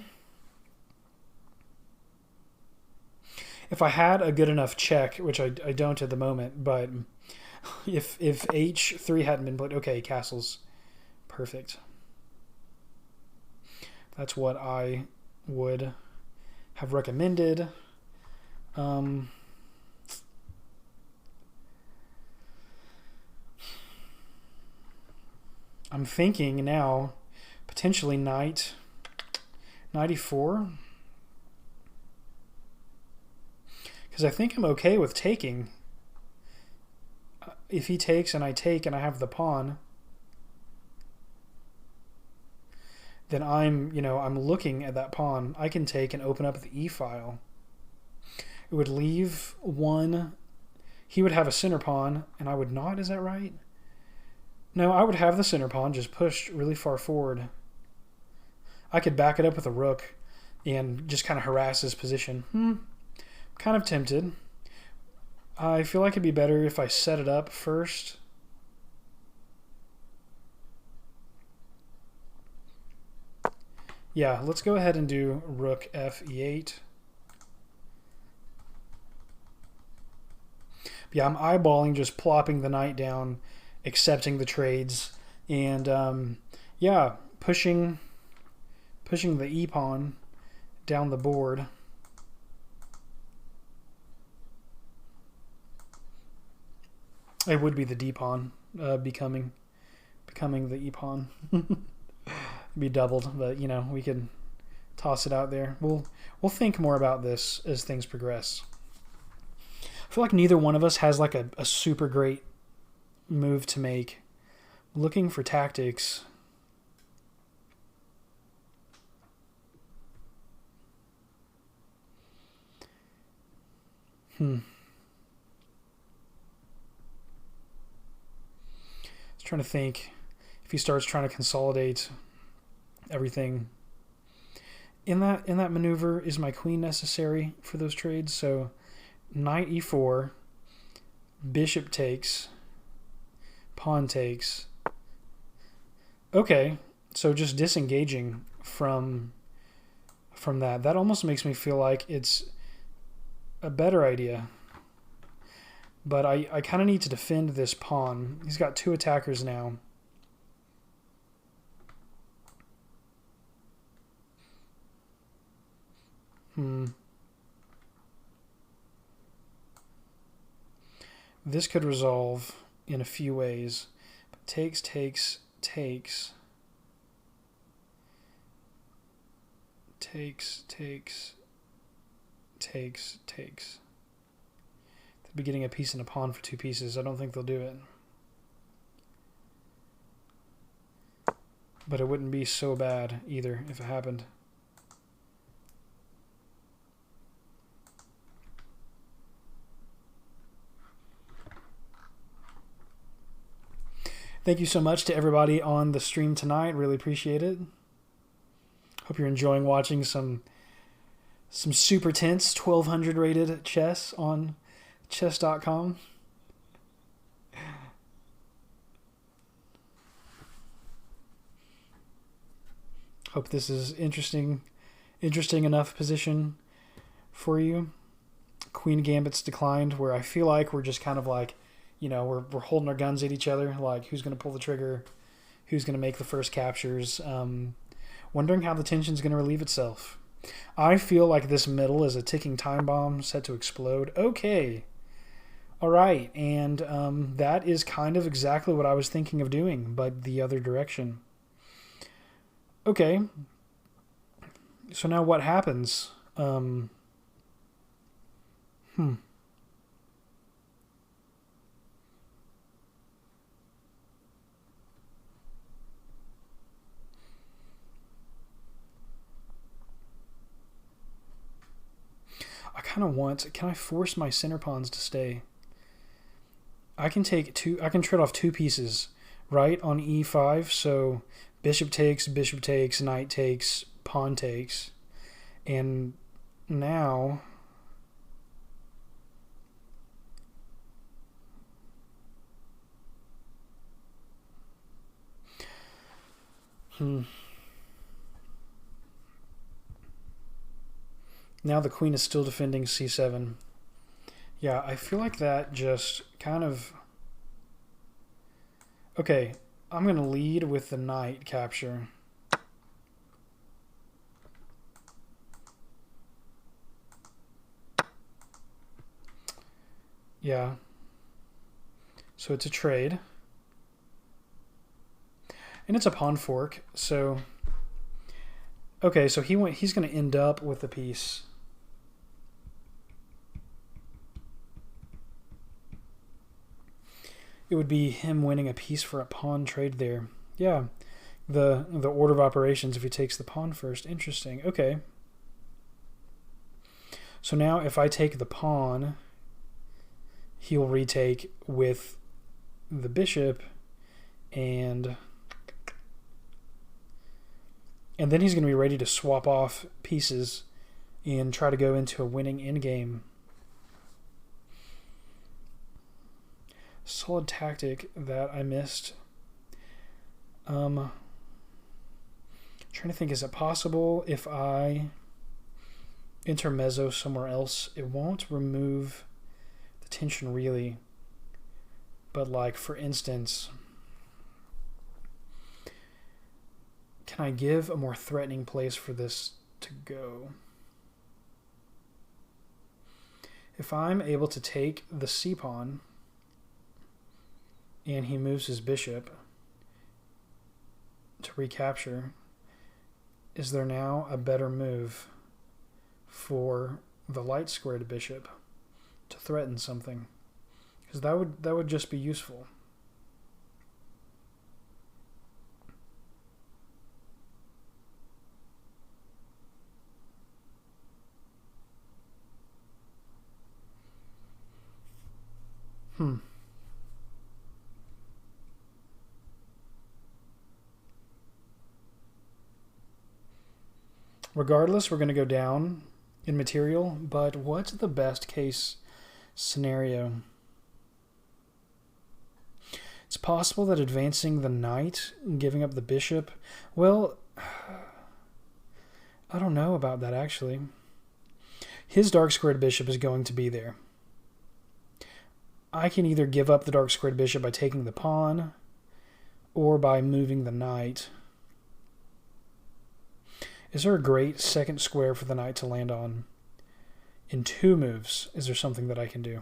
If I had a good enough check, which I don't at the moment, but if h3 hadn't been played, okay, castles, perfect. That's what I would have recommended. I'm thinking now potentially knight e4, because I think I'm okay with taking. If he takes and I take and I have the pawn, then I'm looking at that pawn. I can take and open up the E file. It would leave one. He would have a center pawn, and I would not. Is that right? No, I would have the center pawn just pushed really far forward. I could back it up with a rook and just kind of harass his position. Kind of tempted. I feel like it'd be better if I set it up first. Yeah, let's go ahead and do rook f e8. Yeah, I'm eyeballing just plopping the knight down, accepting the trades, and yeah, pushing the e pawn down the board. It would be the d pawn becoming the e pawn. Be doubled, but we can toss it out there. We'll think more about this as things progress. I feel like neither one of us has like a super great move to make. Looking for tactics. I was trying to think if he starts trying to consolidate everything. In that maneuver, is my queen necessary for those trades? So knight e4, bishop takes, pawn takes. Okay, so just disengaging from that. That almost makes me feel like it's a better idea. But I kind of need to defend this pawn. He's got two attackers now. This could resolve in a few ways. But takes. They'll be getting a piece and a pawn for two pieces. I don't think they'll do it. But it wouldn't be so bad either if it happened. Thank you so much to everybody on the stream tonight. Really appreciate it. Hope you're enjoying watching some super tense 1200 rated chess on chess.com. Hope this is interesting enough position for you. Queen Gambit's declined, where I feel like we're just kind of like, we're holding our guns at each other, like who's going to pull the trigger. who's going to make the first captures. Wondering how the tension's going to relieve itself. I feel like this middle is a ticking time bomb set to explode. Okay. All right. And that is kind of exactly what I was thinking of doing, but the other direction. Okay. So now what happens? I kind of want... Can I force my center pawns to stay? I can take two... I can trade off two pieces, right, on e5. So bishop takes, knight takes, pawn takes. And now... Now the queen is still defending c7. Yeah, I feel like that just kind of... Okay, I'm going to lead with the knight capture. Yeah. So it's a trade. And it's a pawn fork, so... Okay, so he's going to end up with a piece. It would be him winning a piece for a pawn trade there. Yeah, the order of operations if he takes the pawn first. Interesting. Okay. So now if I take the pawn, he'll retake with the bishop, and then he's going to be ready to swap off pieces and try to go into a winning endgame. Solid tactic that I missed. Trying to think, is it possible if I intermezzo somewhere else? It won't remove the tension really, but like for instance, can I give a more threatening place for this to go? If I'm able to take the c-pawn and he moves his bishop to recapture, is there now a better move for the light squared bishop to threaten something? Because that would just be useful. Regardless, we're going to go down in material, but what's the best case scenario? It's possible that advancing the knight and giving up the bishop, well, I don't know about that actually. His dark squared bishop is going to be there. I can either give up the dark squared bishop by taking the pawn or by moving the knight. Is there a great second square for the knight to land on? In two moves, is there something that I can do?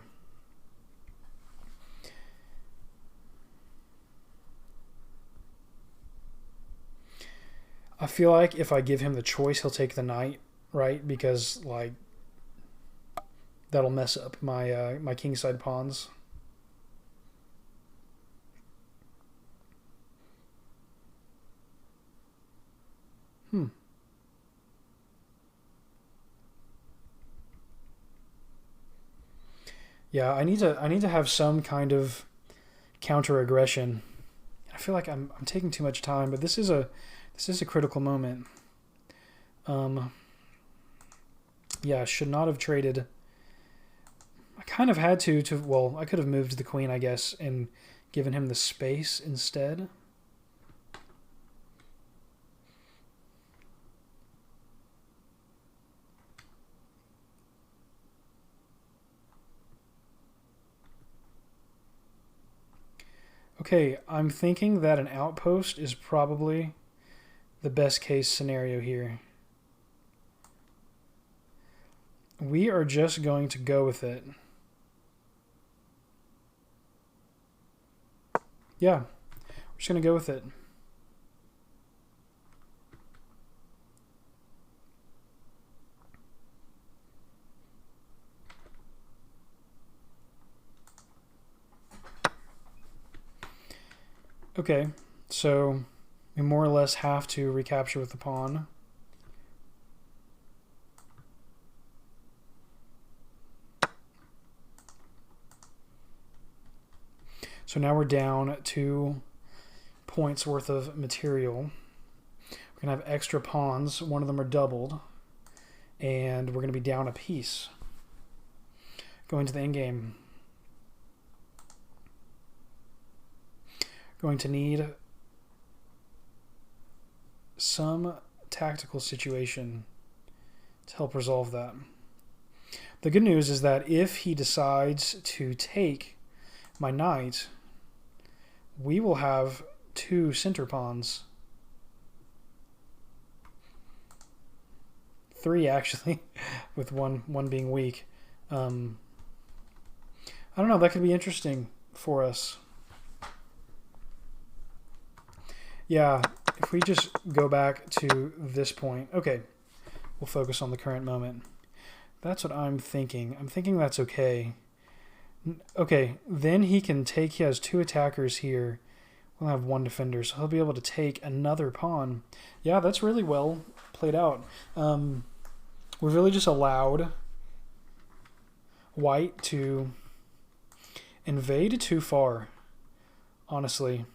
I feel like if I give him the choice, he'll take the knight, right? Because like that'll mess up my my kingside pawns. Yeah, I need to have some kind of counter aggression. I feel like I'm taking too much time, but this is a critical moment. Yeah, should not have traded. I kind of had to well, I could have moved the queen, I guess, and given him the space instead. Okay, I'm thinking that an outpost is probably the best case scenario here. We are just going to go with it. Yeah, we're just going to go with it. Okay, so we more or less have to recapture with the pawn. So now we're down 2 points worth of material. We're going to have extra pawns. One of them are doubled. And we're going to be down a piece. Going to the endgame. Going to need some tactical situation to help resolve that. The good news is that if he decides to take my knight, we will have 2 center pawns. 3 actually, with one being weak. I don't know, that could be interesting for us. Yeah, if we just go back to this point, okay, we'll focus on the current moment. That's what I'm thinking. I'm thinking that's okay. Okay, then he can take, he has 2 attackers here. We'll have 1 defender, so he'll be able to take another pawn. Yeah, that's really well played out. We've really just allowed white to invade too far, honestly.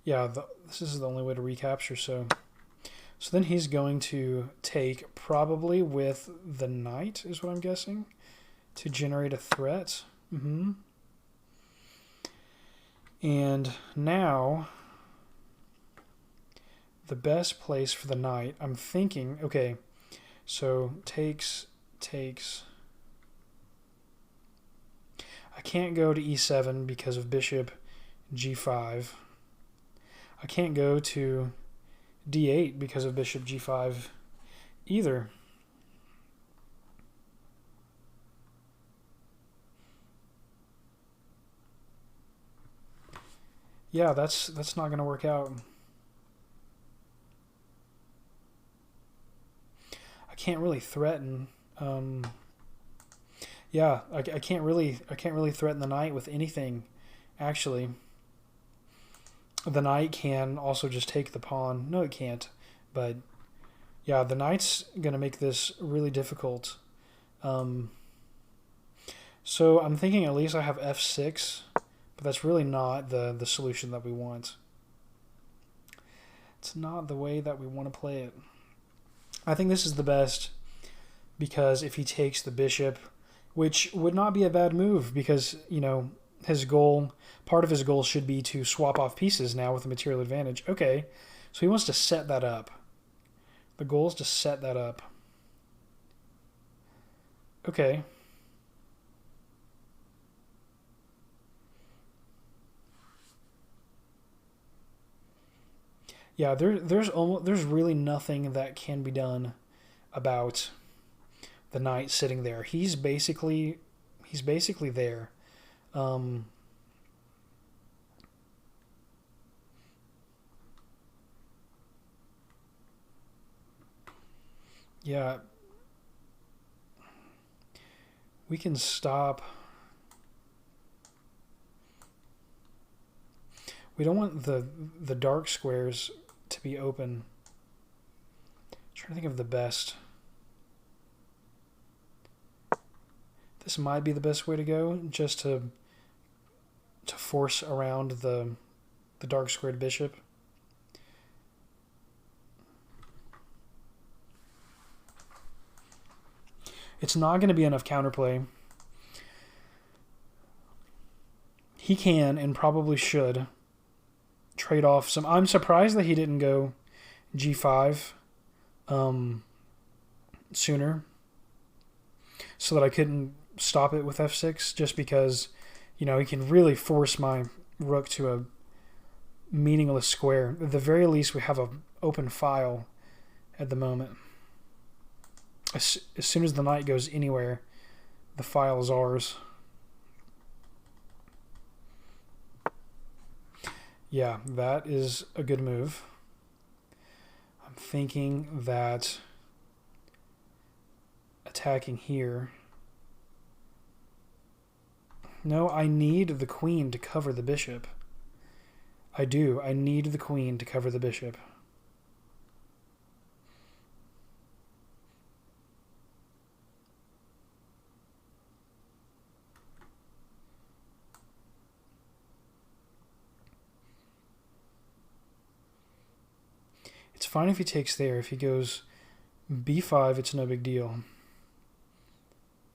Yeah, this is the only way to recapture, so then he's going to take, probably with the knight, is what I'm guessing, to generate a threat. And now, the best place for the knight, I'm thinking, okay, so takes. I can't go to e7 because of bishop g5. I can't go to d8 because of bishop g5 either. Yeah, that's not going to work out. I can't really threaten. Yeah, I can't really threaten the knight with anything, actually. The knight can also just take the pawn. No, it can't. But yeah, the knight's going to make this really difficult. So I'm thinking at least I have f6, but that's really not the solution that we want. It's not the way that we want to play it. I think this is the best because if he takes the bishop, which would not be a bad move because, you know, part of his goal should be to swap off pieces now with a material advantage. Okay, so he wants to set that up. The goal is to set that up. Okay. Yeah, there's really nothing that can be done about the knight sitting there. He's basically there. Yeah, we can stop. We don't want the dark squares to be open. I'm trying to think of the best. This might be the best way to go, just to force around the dark squared bishop. It's not going to be enough counterplay. He can and probably should trade off some. I'm surprised that he didn't go g5. sooner so that I couldn't stop it with f6, just because, you know, he can really force my rook to a meaningless square. At the very least, we have an open file at the moment. As soon as the knight goes anywhere, the file is ours. Yeah, that is a good move. I'm thinking that attacking here... No, I need the queen to cover the bishop. I do. I need the queen to cover the bishop. It's fine if he takes there. If he goes b5, it's no big deal.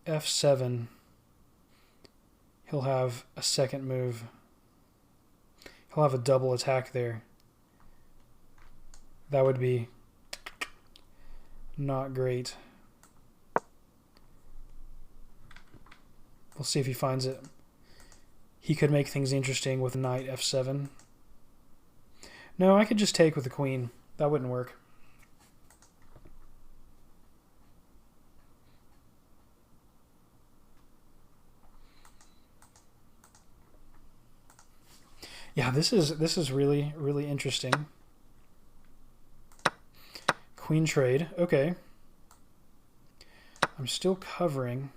f7, he'll have a second move. He'll have a double attack there. That would be not great. We'll see if he finds it. He could make things interesting with knight f7. No, I could just take with the queen. That wouldn't work. Yeah, this is really, really interesting. Queen trade. Okay. I'm still covering.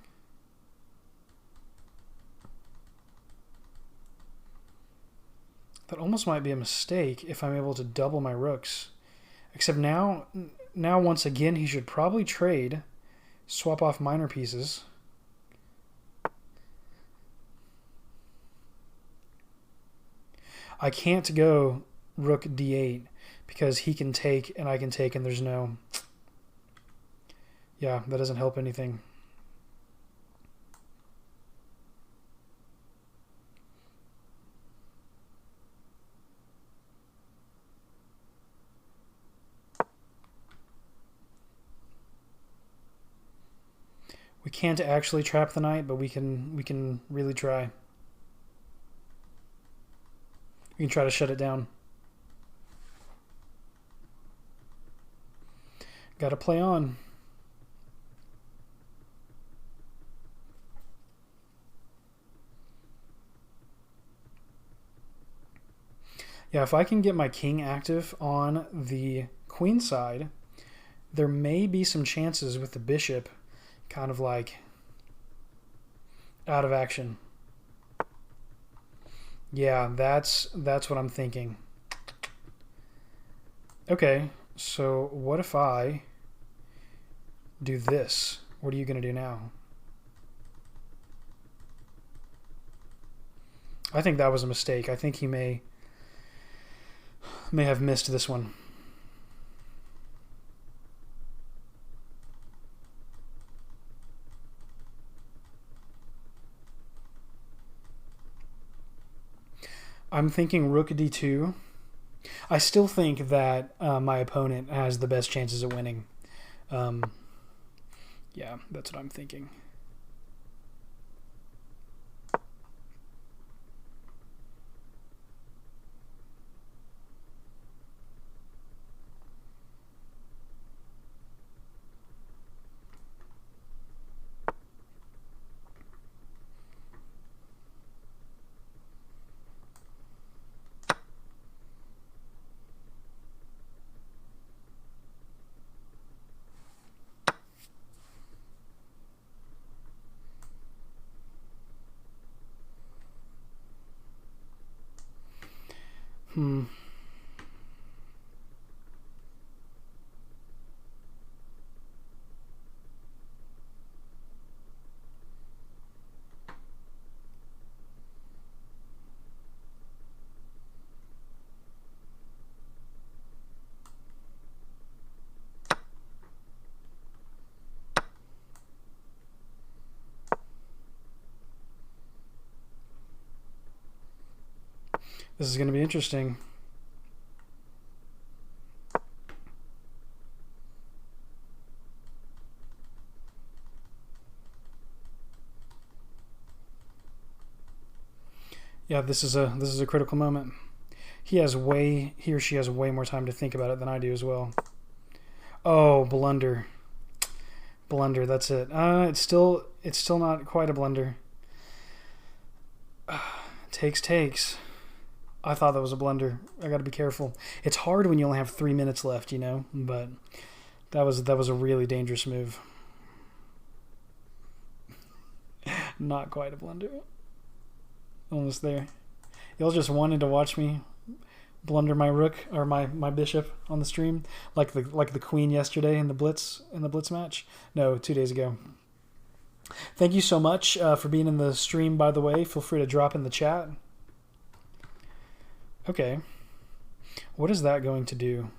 That almost might be a mistake if I'm able to double my rooks. Except now once again, he should probably trade, swap off minor pieces. I can't go rook d8 because he can take and I can take, and there's no... Yeah, that doesn't help anything. We can't actually trap the knight, but we can really try. We can try to shut it down. Gotta play on. Yeah, if I can get my king active on the queen side, there may be some chances with the bishop kind of like out of action. Yeah, that's what I'm thinking. Okay, so what if I do this? What are you going to do now? I think that was a mistake. I think he may have missed this one. I'm thinking rook d2. I still think that my opponent has the best chances of winning. Yeah, that's what I'm thinking. This is going to be interesting. Yeah, this is a critical moment. He or she has way more time to think about it than I do as well. Oh, blunder. Blunder, that's it. It's still not quite a blunder. Takes. I thought that was a blunder. I got to be careful. It's hard when you only have 3 minutes left, you know, but that was a really dangerous move. Not quite a blunder. Almost there. Y'all just wanted to watch me blunder my rook or my bishop on the stream, like the queen yesterday in the blitz match. No, 2 days ago. Thank you so much for being in the stream. By the way, feel free to drop in the chat. Okay, what is that going to do?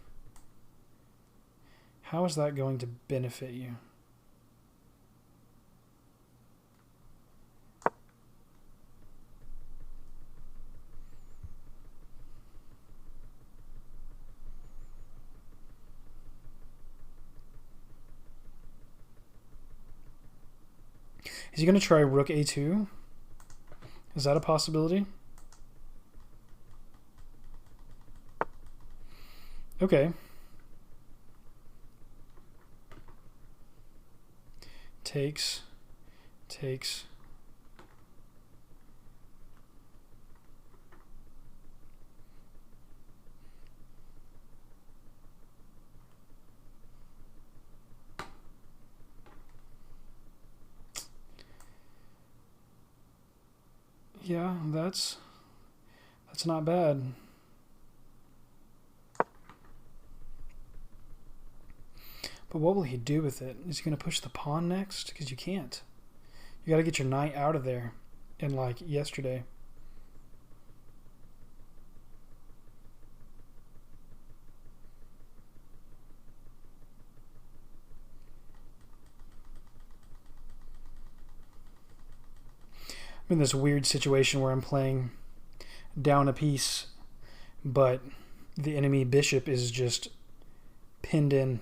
How is that going to benefit you? Is he going to try rook a2? Is that a possibility? Okay. Takes. Yeah, that's not bad. But what will he do with it? Is he going to push the pawn next? Because you can't. You got to get your knight out of there. And like yesterday. I'm in this weird situation where I'm playing down a piece, but the enemy bishop is just pinned in.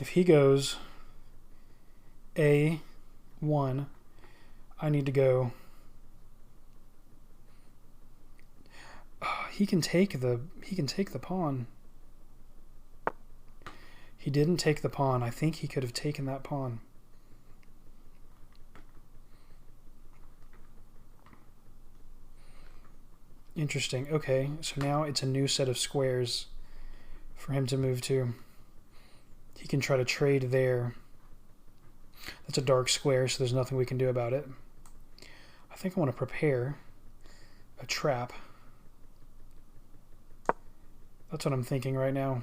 If he goes A1, I need to go. He can take the pawn. He didn't take the pawn. I think he could have taken that pawn. Interesting. Okay, so now it's a new set of squares for him to move to. He can try to trade there. That's a dark square, so there's nothing we can do about it. I think I want to prepare a trap. That's what I'm thinking right now.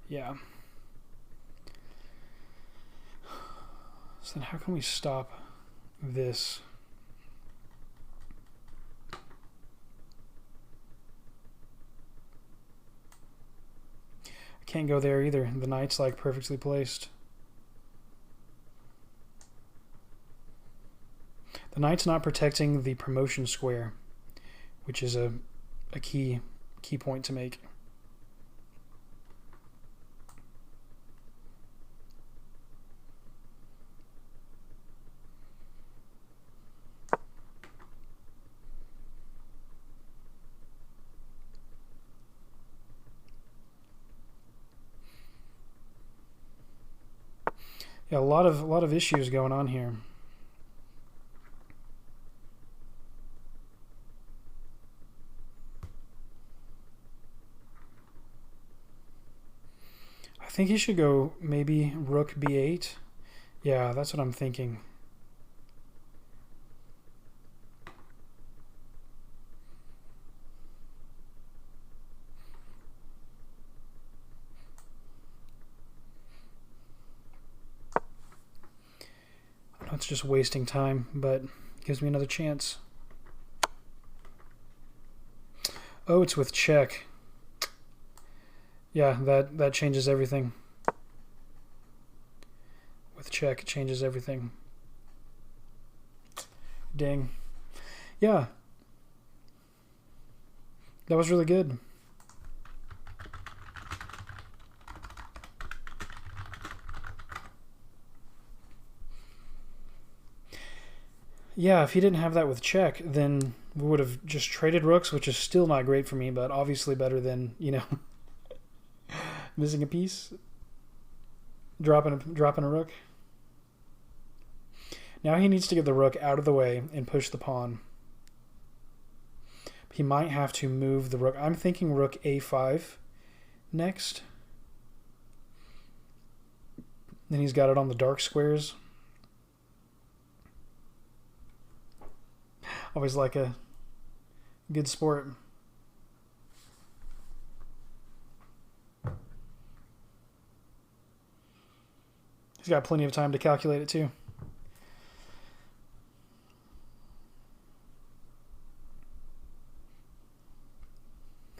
Yeah. So then how can we stop this? I can't go there either. The knight's like perfectly placed. The knight's not protecting the promotion square, which is a key point to make. Yeah, a lot of issues going on here. I think he should go maybe rook b8. Yeah, that's what I'm thinking. I know it's just wasting time, but it gives me another chance. Oh, it's with check. Yeah, that changes everything. With check, it changes everything. Dang. Yeah. That was really good. Yeah, if he didn't have that with check, then we would have just traded rooks, which is still not great for me, but obviously better than, missing a piece. Dropping a rook. Now he needs to get the rook out of the way and push the pawn. He might have to move the rook. I'm thinking rook a5 next. Then he's got it on the dark squares. Always like a good sport. He's got plenty of time to calculate it too.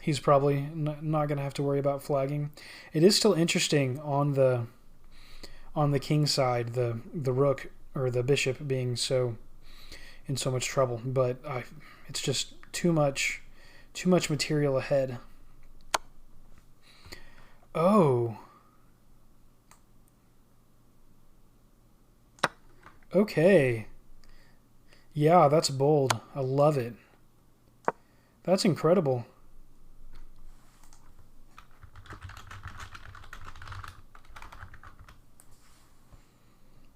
He's probably not going to have to worry about flagging. It is still interesting on the king side, the rook or the bishop being in so much trouble, but it's just too much material ahead. Oh. Okay. Yeah, that's bold. I love it. That's incredible.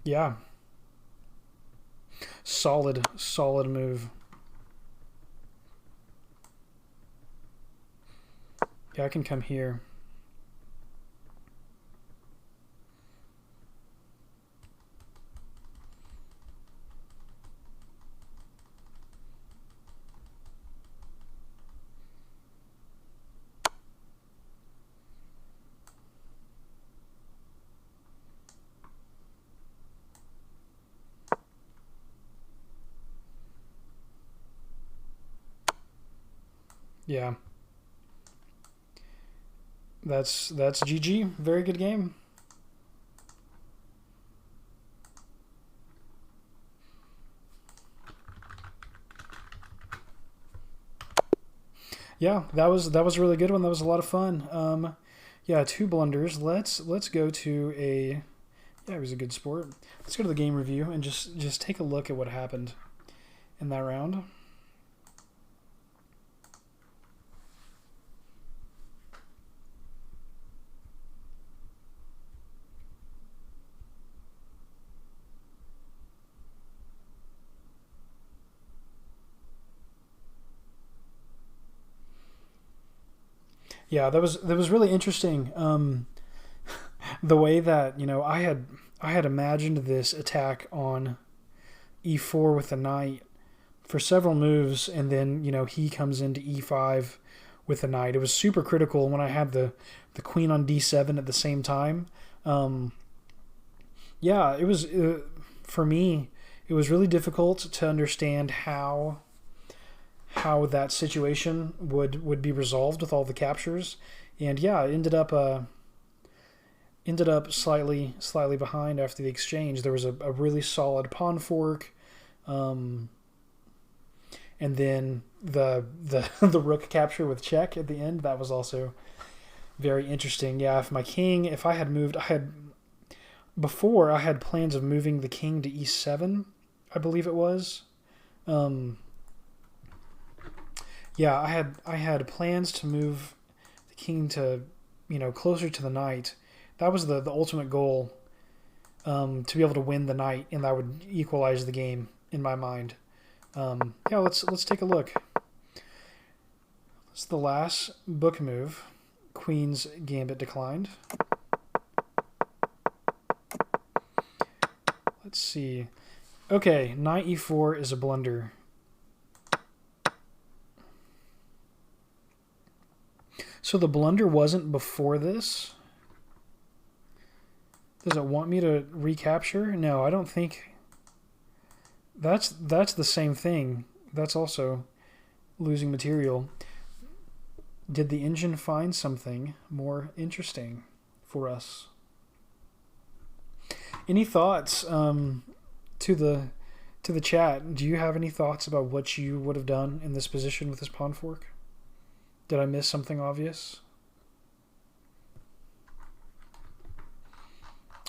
Yeah. Solid move. Yeah, I can come here. Yeah. That's GG. Very good game. Yeah, that was a really good one. That was a lot of fun. Yeah, 2 blunders. Let's go to a yeah, it was a good sport. Let's go to the game review and just take a look at what happened in that round. Yeah, that was really interesting. The way that I had imagined this attack on e4 with the knight for several moves, and then he comes into e5 with the knight. It was super critical when I had the queen on d7 at the same time. Yeah, it was for me. It was really difficult to understand how that situation would be resolved with all the captures, and yeah, it ended up slightly behind after the exchange. There was a really solid pawn fork, and then the the rook capture with check at the end. That was also very interesting. Yeah, if I had moved, I had plans of moving the king to e7, I believe it was. Yeah, I had plans to move the king to, closer to the knight. That was the ultimate goal, to be able to win the knight, and that would equalize the game in my mind. Yeah, let's take a look. It's the last book move. Queen's Gambit declined. Let's see. Okay, knight e4 is a blunder. So the blunder wasn't before this? Does it want me to recapture? No, I don't think. That's the same thing. That's also losing material. Did the engine find something more interesting for us? Any thoughts to to the chat, do you have any thoughts about what you would have done in this position with this pawn fork? Did I miss something obvious?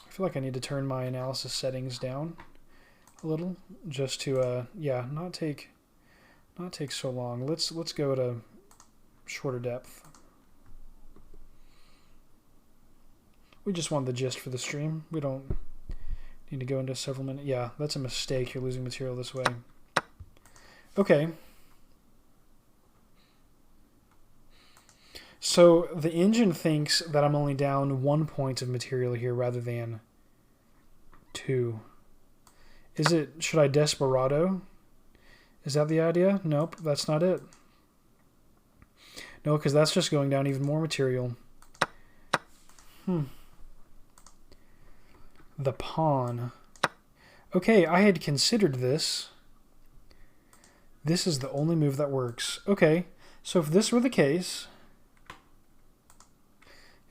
I feel like I need to turn my analysis settings down a little just to yeah, not take so long. Let's go to shorter depth. We just want the gist for the stream. We don't need to go into several minutes. Yeah, that's a mistake. You're losing material this way. Okay. So the engine thinks that I'm only down 1 point of material here rather than 2. Is it, should I desperado? Is that the idea? Nope, that's not it. No, because that's just going down even more material. The pawn. Okay, I had considered this. This is the only move that works. Okay, so if this were the case,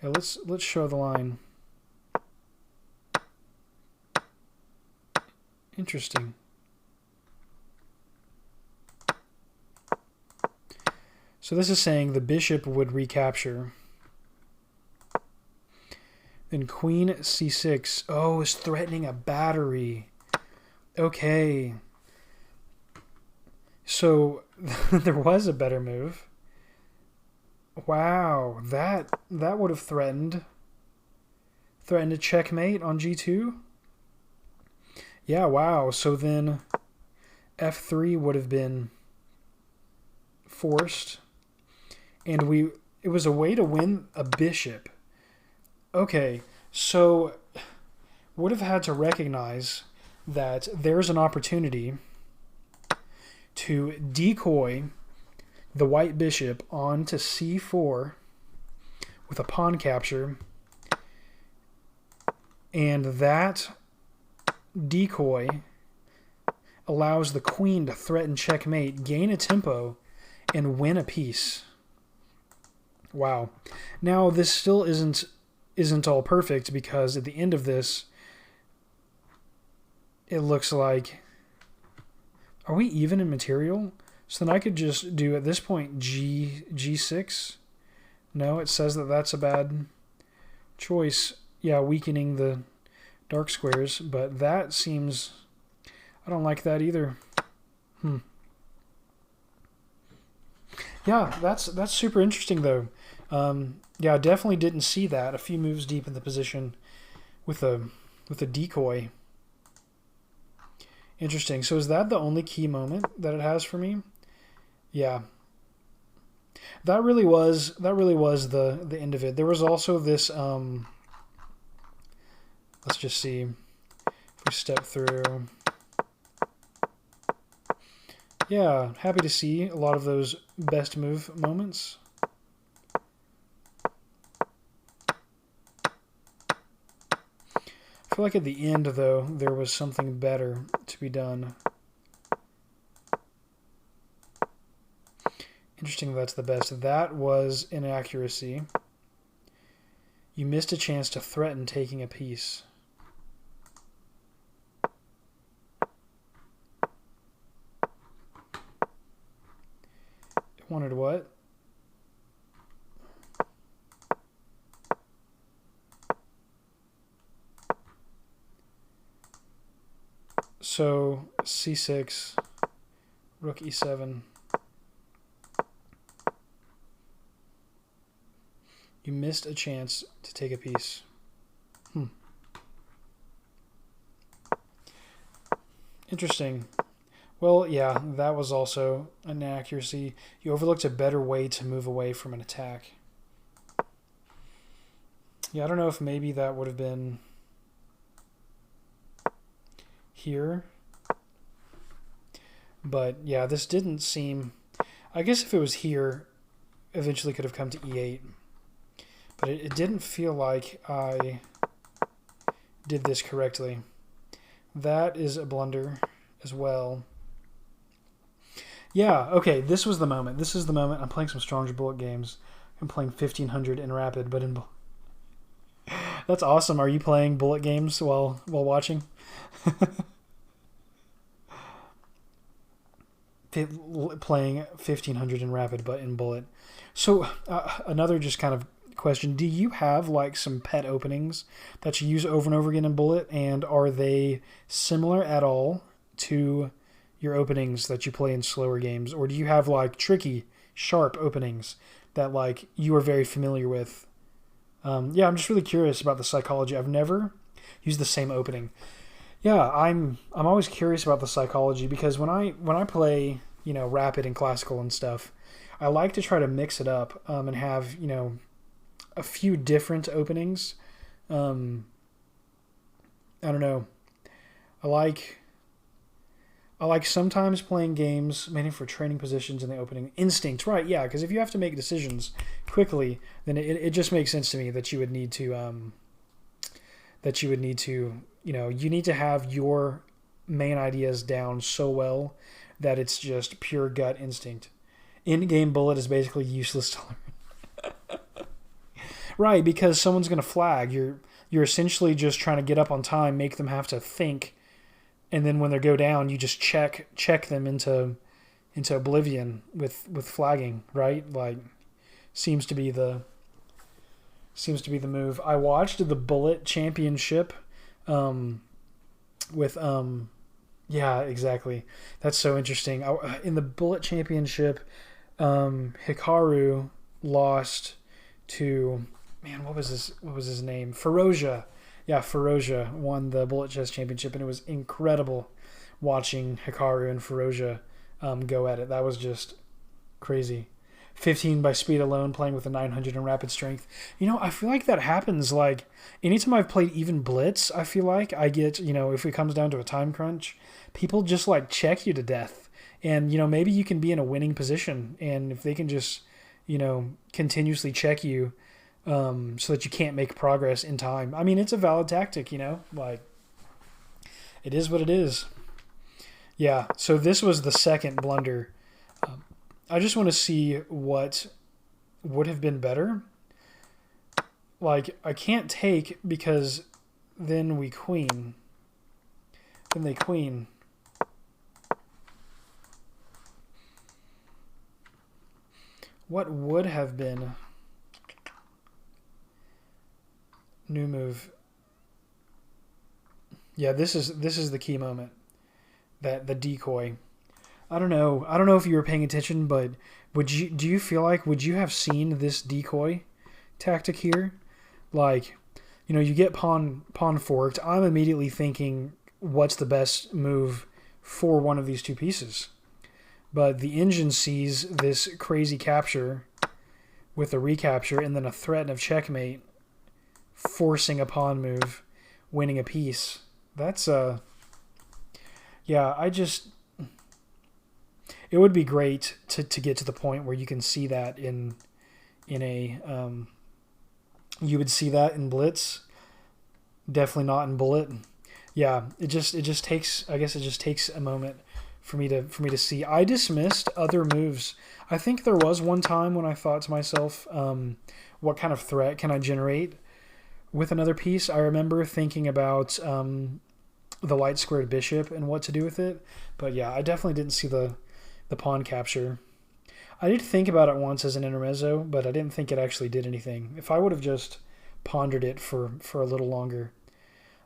yeah, let's show the line. Interesting. So this is saying the bishop would recapture. Then queen c6. Oh, is threatening a battery. Okay. So there was a better move. Wow, that would have threatened a checkmate on g2. Yeah, wow. So then f3 would have been forced, and it was a way to win a bishop. Okay, so would have had to recognize that there's an opportunity to decoy the white bishop onto c4 with a pawn capture, and that decoy allows the queen to threaten checkmate, gain a tempo, and win a piece. Wow. Now this still isn't all perfect, because at the end of this it looks like, are we even in material? So then I could just do at this point g6. No, it says that that's a bad choice. Yeah, weakening the dark squares, but that seems, I don't like that either. Yeah, that's super interesting though. Yeah, I definitely didn't see that a few moves deep in the position with a decoy. Interesting. So is that the only key moment that it has for me? Yeah. That really was the end of it. There was also this let's just see if we step through. Yeah, happy to see a lot of those best move moments. I feel like at the end, though, there was something better to be done. Interesting that's the best. That was inaccuracy. You missed a chance to threaten taking a piece. It wanted what? So c6, rook e7. You missed a chance to take a piece. Interesting. Well, yeah, that was also an inaccuracy. You overlooked a better way to move away from an attack. Yeah, I don't know if maybe that would have been here. But yeah, this didn't seem... I guess if it was here, eventually could have come to e8. But it didn't feel like I did this correctly. That is a blunder as well. Yeah, okay, this was the moment. This is the moment. I'm playing some Stronger Bullet games. I'm playing 1500 in Rapid, but in... That's awesome. Are you playing bullet games while watching? playing 1500 in rapid but in bullet. So another just kind of question: do you have like some pet openings that you use over and over again in bullet, and are they similar at all to your openings that you play in slower games, or do you have like tricky, sharp openings that like you are very familiar with? Yeah, I'm just really curious about the psychology. I've never used the same opening. Yeah, I'm always curious about the psychology because when I play, rapid and classical and stuff, I like to try to mix it up and have, a few different openings. I don't know. I like sometimes playing games mainly for training positions in the opening. Instinct, right? Yeah, because if you have to make decisions quickly, then it just makes sense to me that you would need to you need to have your main ideas down so well that it's just pure gut instinct. In-game bullet is basically useless to learn. Right, because someone's going to flag. You're essentially just trying to get up on time, make them have to think, and then when they go down, you just check them into oblivion with flagging, right? Like seems to be the move. I watched the Bullet Championship with yeah, exactly. That's so interesting. In the Bullet Championship, Hikaru lost to, man, what was his name? Feroja. Yeah, Feroja won the Bullet Chess Championship, and it was incredible watching Hikaru and Feroja go at it. That was just crazy. 15 by speed alone, playing with a 900 in rapid strength. I feel like that happens. Like, anytime I've played even Blitz, I feel like I get, if it comes down to a time crunch, people just, like, check you to death. And, maybe you can be in a winning position. And if they can just, continuously check you so that you can't make progress in time. I mean, it's a valid tactic, Like, it is what it is. Yeah, so this was the second blunder. I just want to see what would have been better. Like, I can't take because then we queen. Then they queen. What would have been new move? Yeah, this is the key moment. That the decoy. I don't know if you were paying attention, but would you have seen this decoy tactic here? Like, you get pawn forked. I'm immediately thinking, what's the best move for one of these two pieces? But the engine sees this crazy capture with a recapture and then a threat of checkmate, forcing a pawn move, winning a piece. That's yeah, it would be great to get to the point where you can see that in a you would see that in Blitz, definitely not in Bullet. Yeah, it just takes a moment for me to see. I dismissed other moves. I think there was one time when I thought to myself, what kind of threat can I generate with another piece? I remember thinking about the light squared bishop and what to do with it. But yeah, I definitely didn't see the pawn capture. I did think about it once as an intermezzo, but I didn't think it actually did anything. If I would have just pondered it for a little longer,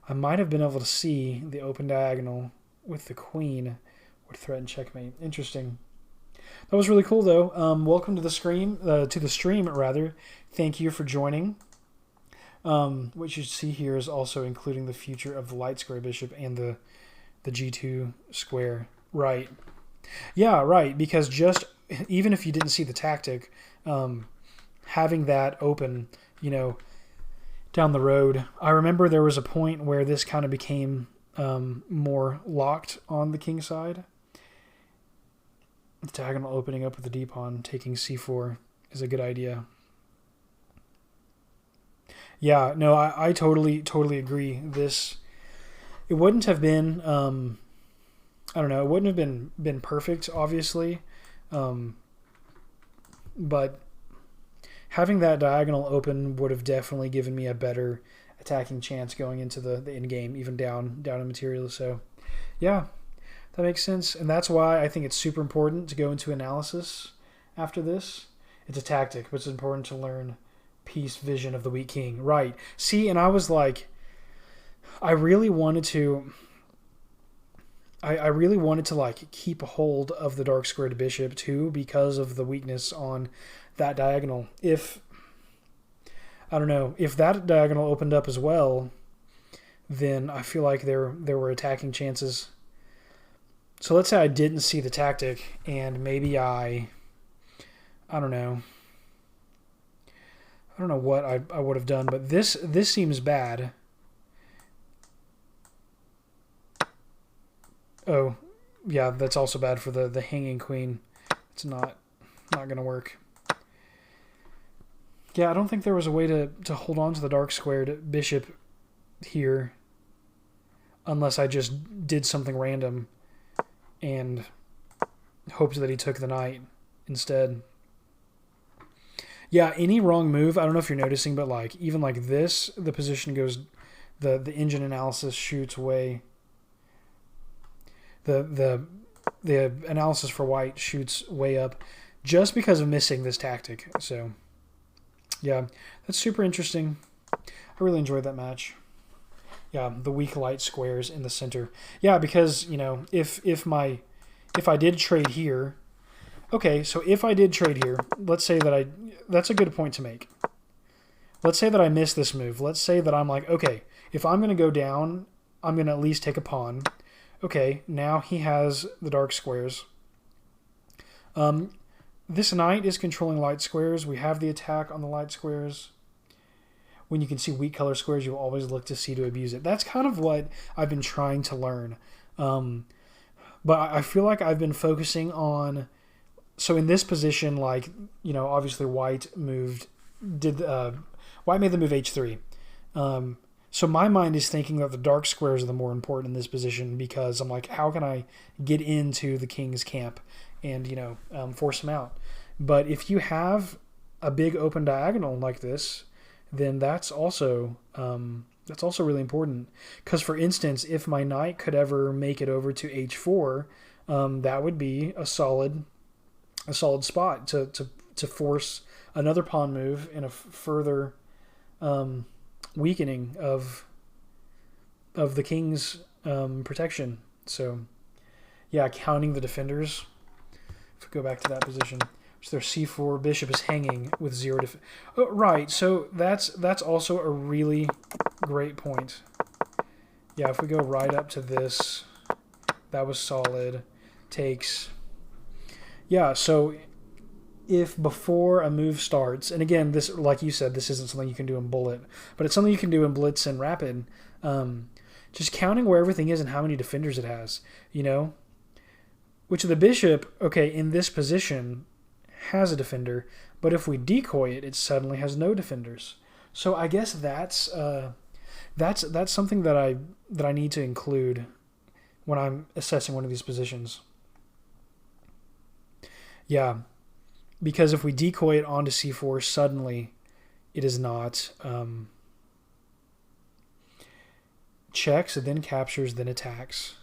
I might have been able to see the open diagonal with the queen would threaten checkmate. Interesting. That was really cool, though. Welcome to the stream. Thank you for joining. What you see here is also including the future of the light square bishop and the G2 square. Right. Yeah, right. Because even if you didn't see the tactic, having that open, down the road, I remember there was a point where this kind of became more locked on the king side. The diagonal opening up with the d pawn, taking c4 is a good idea. Yeah, no, I totally agree. It wouldn't have been, I don't know, it wouldn't have been perfect, obviously, but having that diagonal open would have definitely given me a better attacking chance going into the end game, even down in materials. So, yeah, That makes sense. And that's why I think it's super important to go into analysis after this. It's a tactic, but it's important to learn piece vision of the weak king. Right. See, and I was like, I really wanted to like keep a hold of the dark squared bishop too because of the weakness on that diagonal. If I don't know, if that diagonal opened up as well, then I feel like there were attacking chances. So let's say I didn't see the tactic and maybe I don't know. I don't know what I would have done, but this seems bad. Oh, yeah, that's also bad for the hanging queen. It's not going to work. Yeah, I don't think there was a way to hold on to the dark squared bishop here unless I just did something random and hoped that he took the knight instead. Yeah, any wrong move, I don't know if you're noticing, but like even like this, the position goes, the engine analysis shoots way. The analysis for white shoots way up just because of missing this tactic. So yeah, that's super interesting. I really enjoyed that match. Yeah, the weak light squares in the center. Yeah, because, you know, if I did trade here, okay, so if I did trade here, let's say that that's a good point to make. Let's say that I miss this move. Let's say that I'm like, okay, if I'm going to go down, I'm going to at least take a pawn. Okay, now he has the dark squares. This knight is controlling light squares. We have the attack on the light squares. When you can see weak color squares, you'll always look to C to abuse it. That's kind of what I've been trying to learn. But I feel like I've been focusing on... So in this position, like, you know, obviously white made the move h3. So my mind is thinking that the dark squares are the more important in this position because I'm like, how can I get into the king's camp and, you know, force him out? But if you have a big open diagonal like this, then that's also really important. Because, for instance, if my knight could ever make it over to h4, that would be a solid spot to force another pawn move and a further weakening of the king's protection. So, yeah, counting the defenders. If we go back to that position, so their c4 bishop is hanging with 0 defense. Oh, right. So that's also a really great point. Yeah, if we go right up to this, that was solid. Takes. Yeah. So if before a move starts, and again, this, like you said, this isn't something you can do in bullet, but it's something you can do in blitz and rapid. Just counting where everything is and how many defenders it has, you know, which the bishop, okay, in this position has a defender, but if we decoy it, it suddenly has no defenders. So I guess that's something that I need to include when I'm assessing one of these positions. Yeah. Because if we decoy it onto c4, suddenly it is not checks, then captures, then attacks.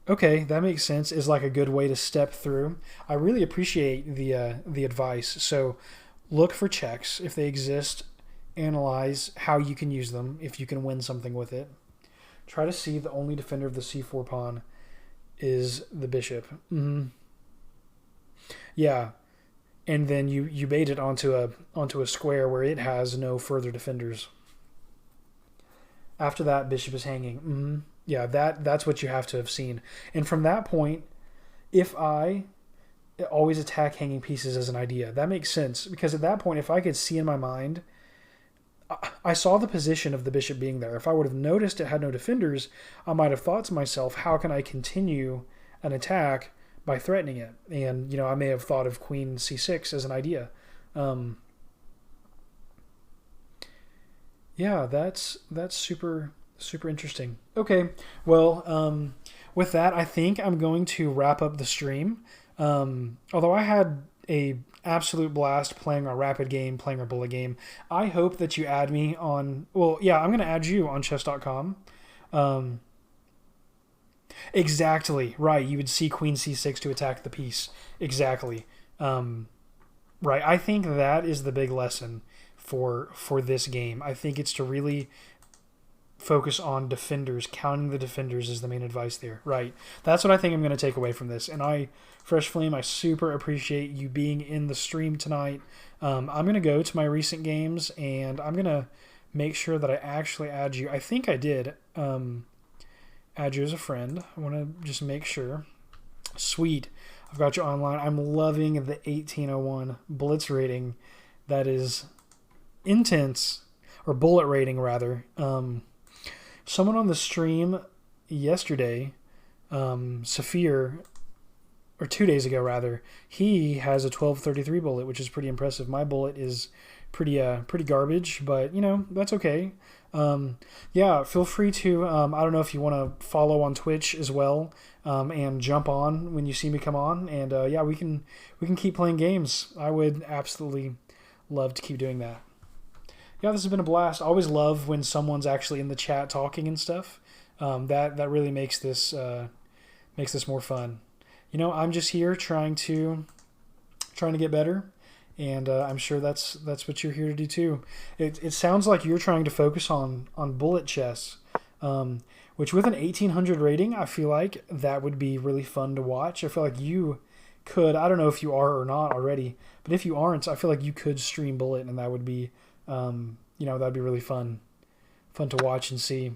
Okay, that makes sense. Is like a good way to step through. I really appreciate the advice. So look for checks if they exist. Analyze how you can use them if you can win something with it. Try to see the only defender of the c4 pawn is the bishop. Mm-hmm. Yeah, and then you bait it onto a square where it has no further defenders. After that, bishop is hanging. Mm-hmm. Yeah, that's what you have to have seen. And from that point, if I always attack hanging pieces as an idea, that makes sense. Because at that point, if I could see in my mind, I saw the position of the bishop being there. If I would have noticed it had no defenders, I might have thought to myself, how can I continue an attack by threatening it? And, you know, I may have thought of queen c6 as an idea. Yeah, that's super interesting. Okay, well, with that, I think I'm going to wrap up the stream. Although I had a absolute blast playing our rapid game, playing our bullet game. I hope that you add me on... Well, yeah, I'm going to add you on chess.com. Exactly, right. You would see queen c6 to attack the piece. Exactly. Right. I think that is the big lesson for this game. I think it's to really focus on defenders. Counting the defenders is the main advice there. Right. That's what I think I'm going to take away from this. And Fresh Flame, I super appreciate you being in the stream tonight. I'm going to go to my recent games, and I'm going to make sure that I actually add you. I think I did add you as a friend. I want to just make sure. Sweet. I've got you online. I'm loving the 1801 Blitz rating. That is intense. Or bullet rating, rather. Someone on the stream yesterday, Saphir, or 2 days ago, rather, he has a 1233 bullet, which is pretty impressive. My bullet is pretty garbage, but, you know, that's okay. Yeah, feel free to, I don't know if you want to follow on Twitch as well, and jump on when you see me come on, and yeah, we can keep playing games. I would absolutely love to keep doing that. Yeah, this has been a blast. I always love when someone's actually in the chat talking and stuff. That really makes this more fun. You know, I'm just here trying to get better, and I'm sure that's what you're here to do too. It sounds like you're trying to focus on bullet chess, which with an 1800 rating, I feel like that would be really fun to watch. I feel like you could, I don't know if you are or not already, but if you aren't, I feel like you could stream bullet, and that would be, you know, that'd be really fun to watch and see.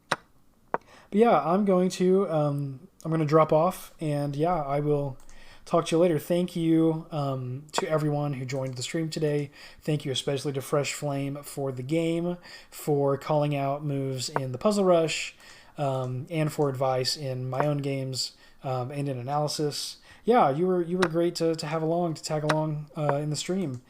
But yeah, I'm going to drop off, and yeah, I will talk to you later. Thank you to everyone who joined the stream today. Thank you especially to Fresh Flame for the game, for calling out moves in the Puzzle Rush, and for advice in my own games, and in analysis. Yeah, you were great to tag along in the stream.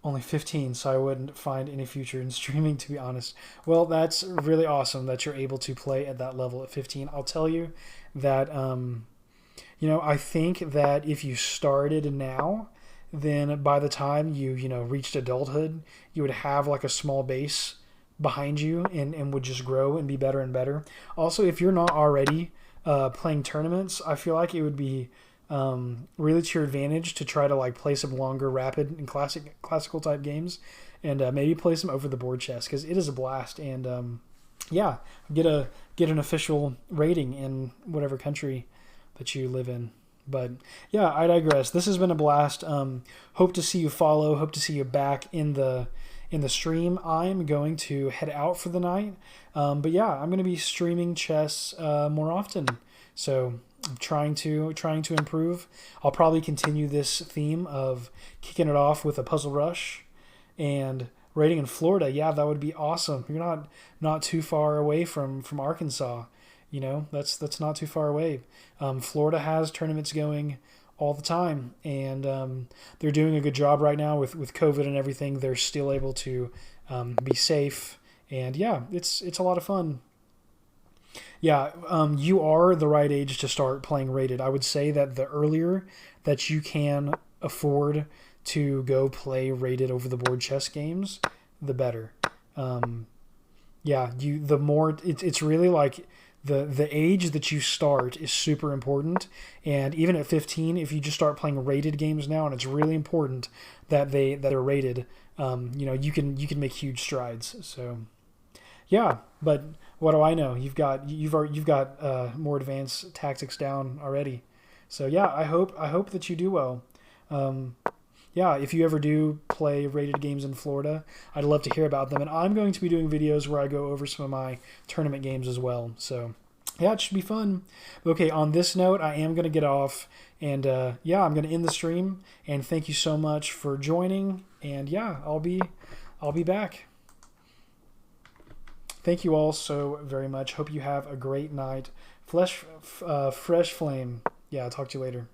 Only 15, so I wouldn't find any future in streaming, to be honest. Well, that's really awesome that you're able to play at that level at 15. I'll tell you that, you know, I think that if you started now, then by the time you reached adulthood, you would have like a small base behind you and would just grow and be better and better. Also, if you're not already playing tournaments, I feel like it would be really to your advantage to try to like play some longer, rapid, and classical type games, and maybe play some over the board chess, because it is a blast. And yeah, get an official rating in whatever country that you live in. But yeah, I digress. This has been a blast. Hope to see you follow. Hope to see you back in the stream. I'm going to head out for the night. But yeah, I'm going to be streaming chess more often. So I'm trying to improve. I'll probably continue this theme of kicking it off with a Puzzle Rush and raiding in Florida. Yeah, that would be awesome. You're not too far away from Arkansas. You know, that's not too far away. Florida has tournaments going all the time, and they're doing a good job right now with COVID and everything. They're still able to be safe, and yeah, it's a lot of fun. Yeah, you are the right age to start playing rated. I would say that the earlier that you can afford to go play rated over the board chess games, the better. Yeah, the more it's really like the age that you start is super important. And even at 15, if you just start playing rated games now, and it's really important that they're rated, you know, you can make huge strides. So yeah, but what do I know? You've got more advanced tactics down already. So yeah, I hope that you do well. Yeah, if you ever do play rated games in Florida, I'd love to hear about them. And I'm going to be doing videos where I go over some of my tournament games as well. So yeah, it should be fun. Okay, on this note, I am going to get off. And yeah, I'm going to end the stream. And thank you so much for joining. And yeah, I'll be back. Thank you all so very much. Hope you have a great night. Fresh Flame. Yeah, I'll talk to you later.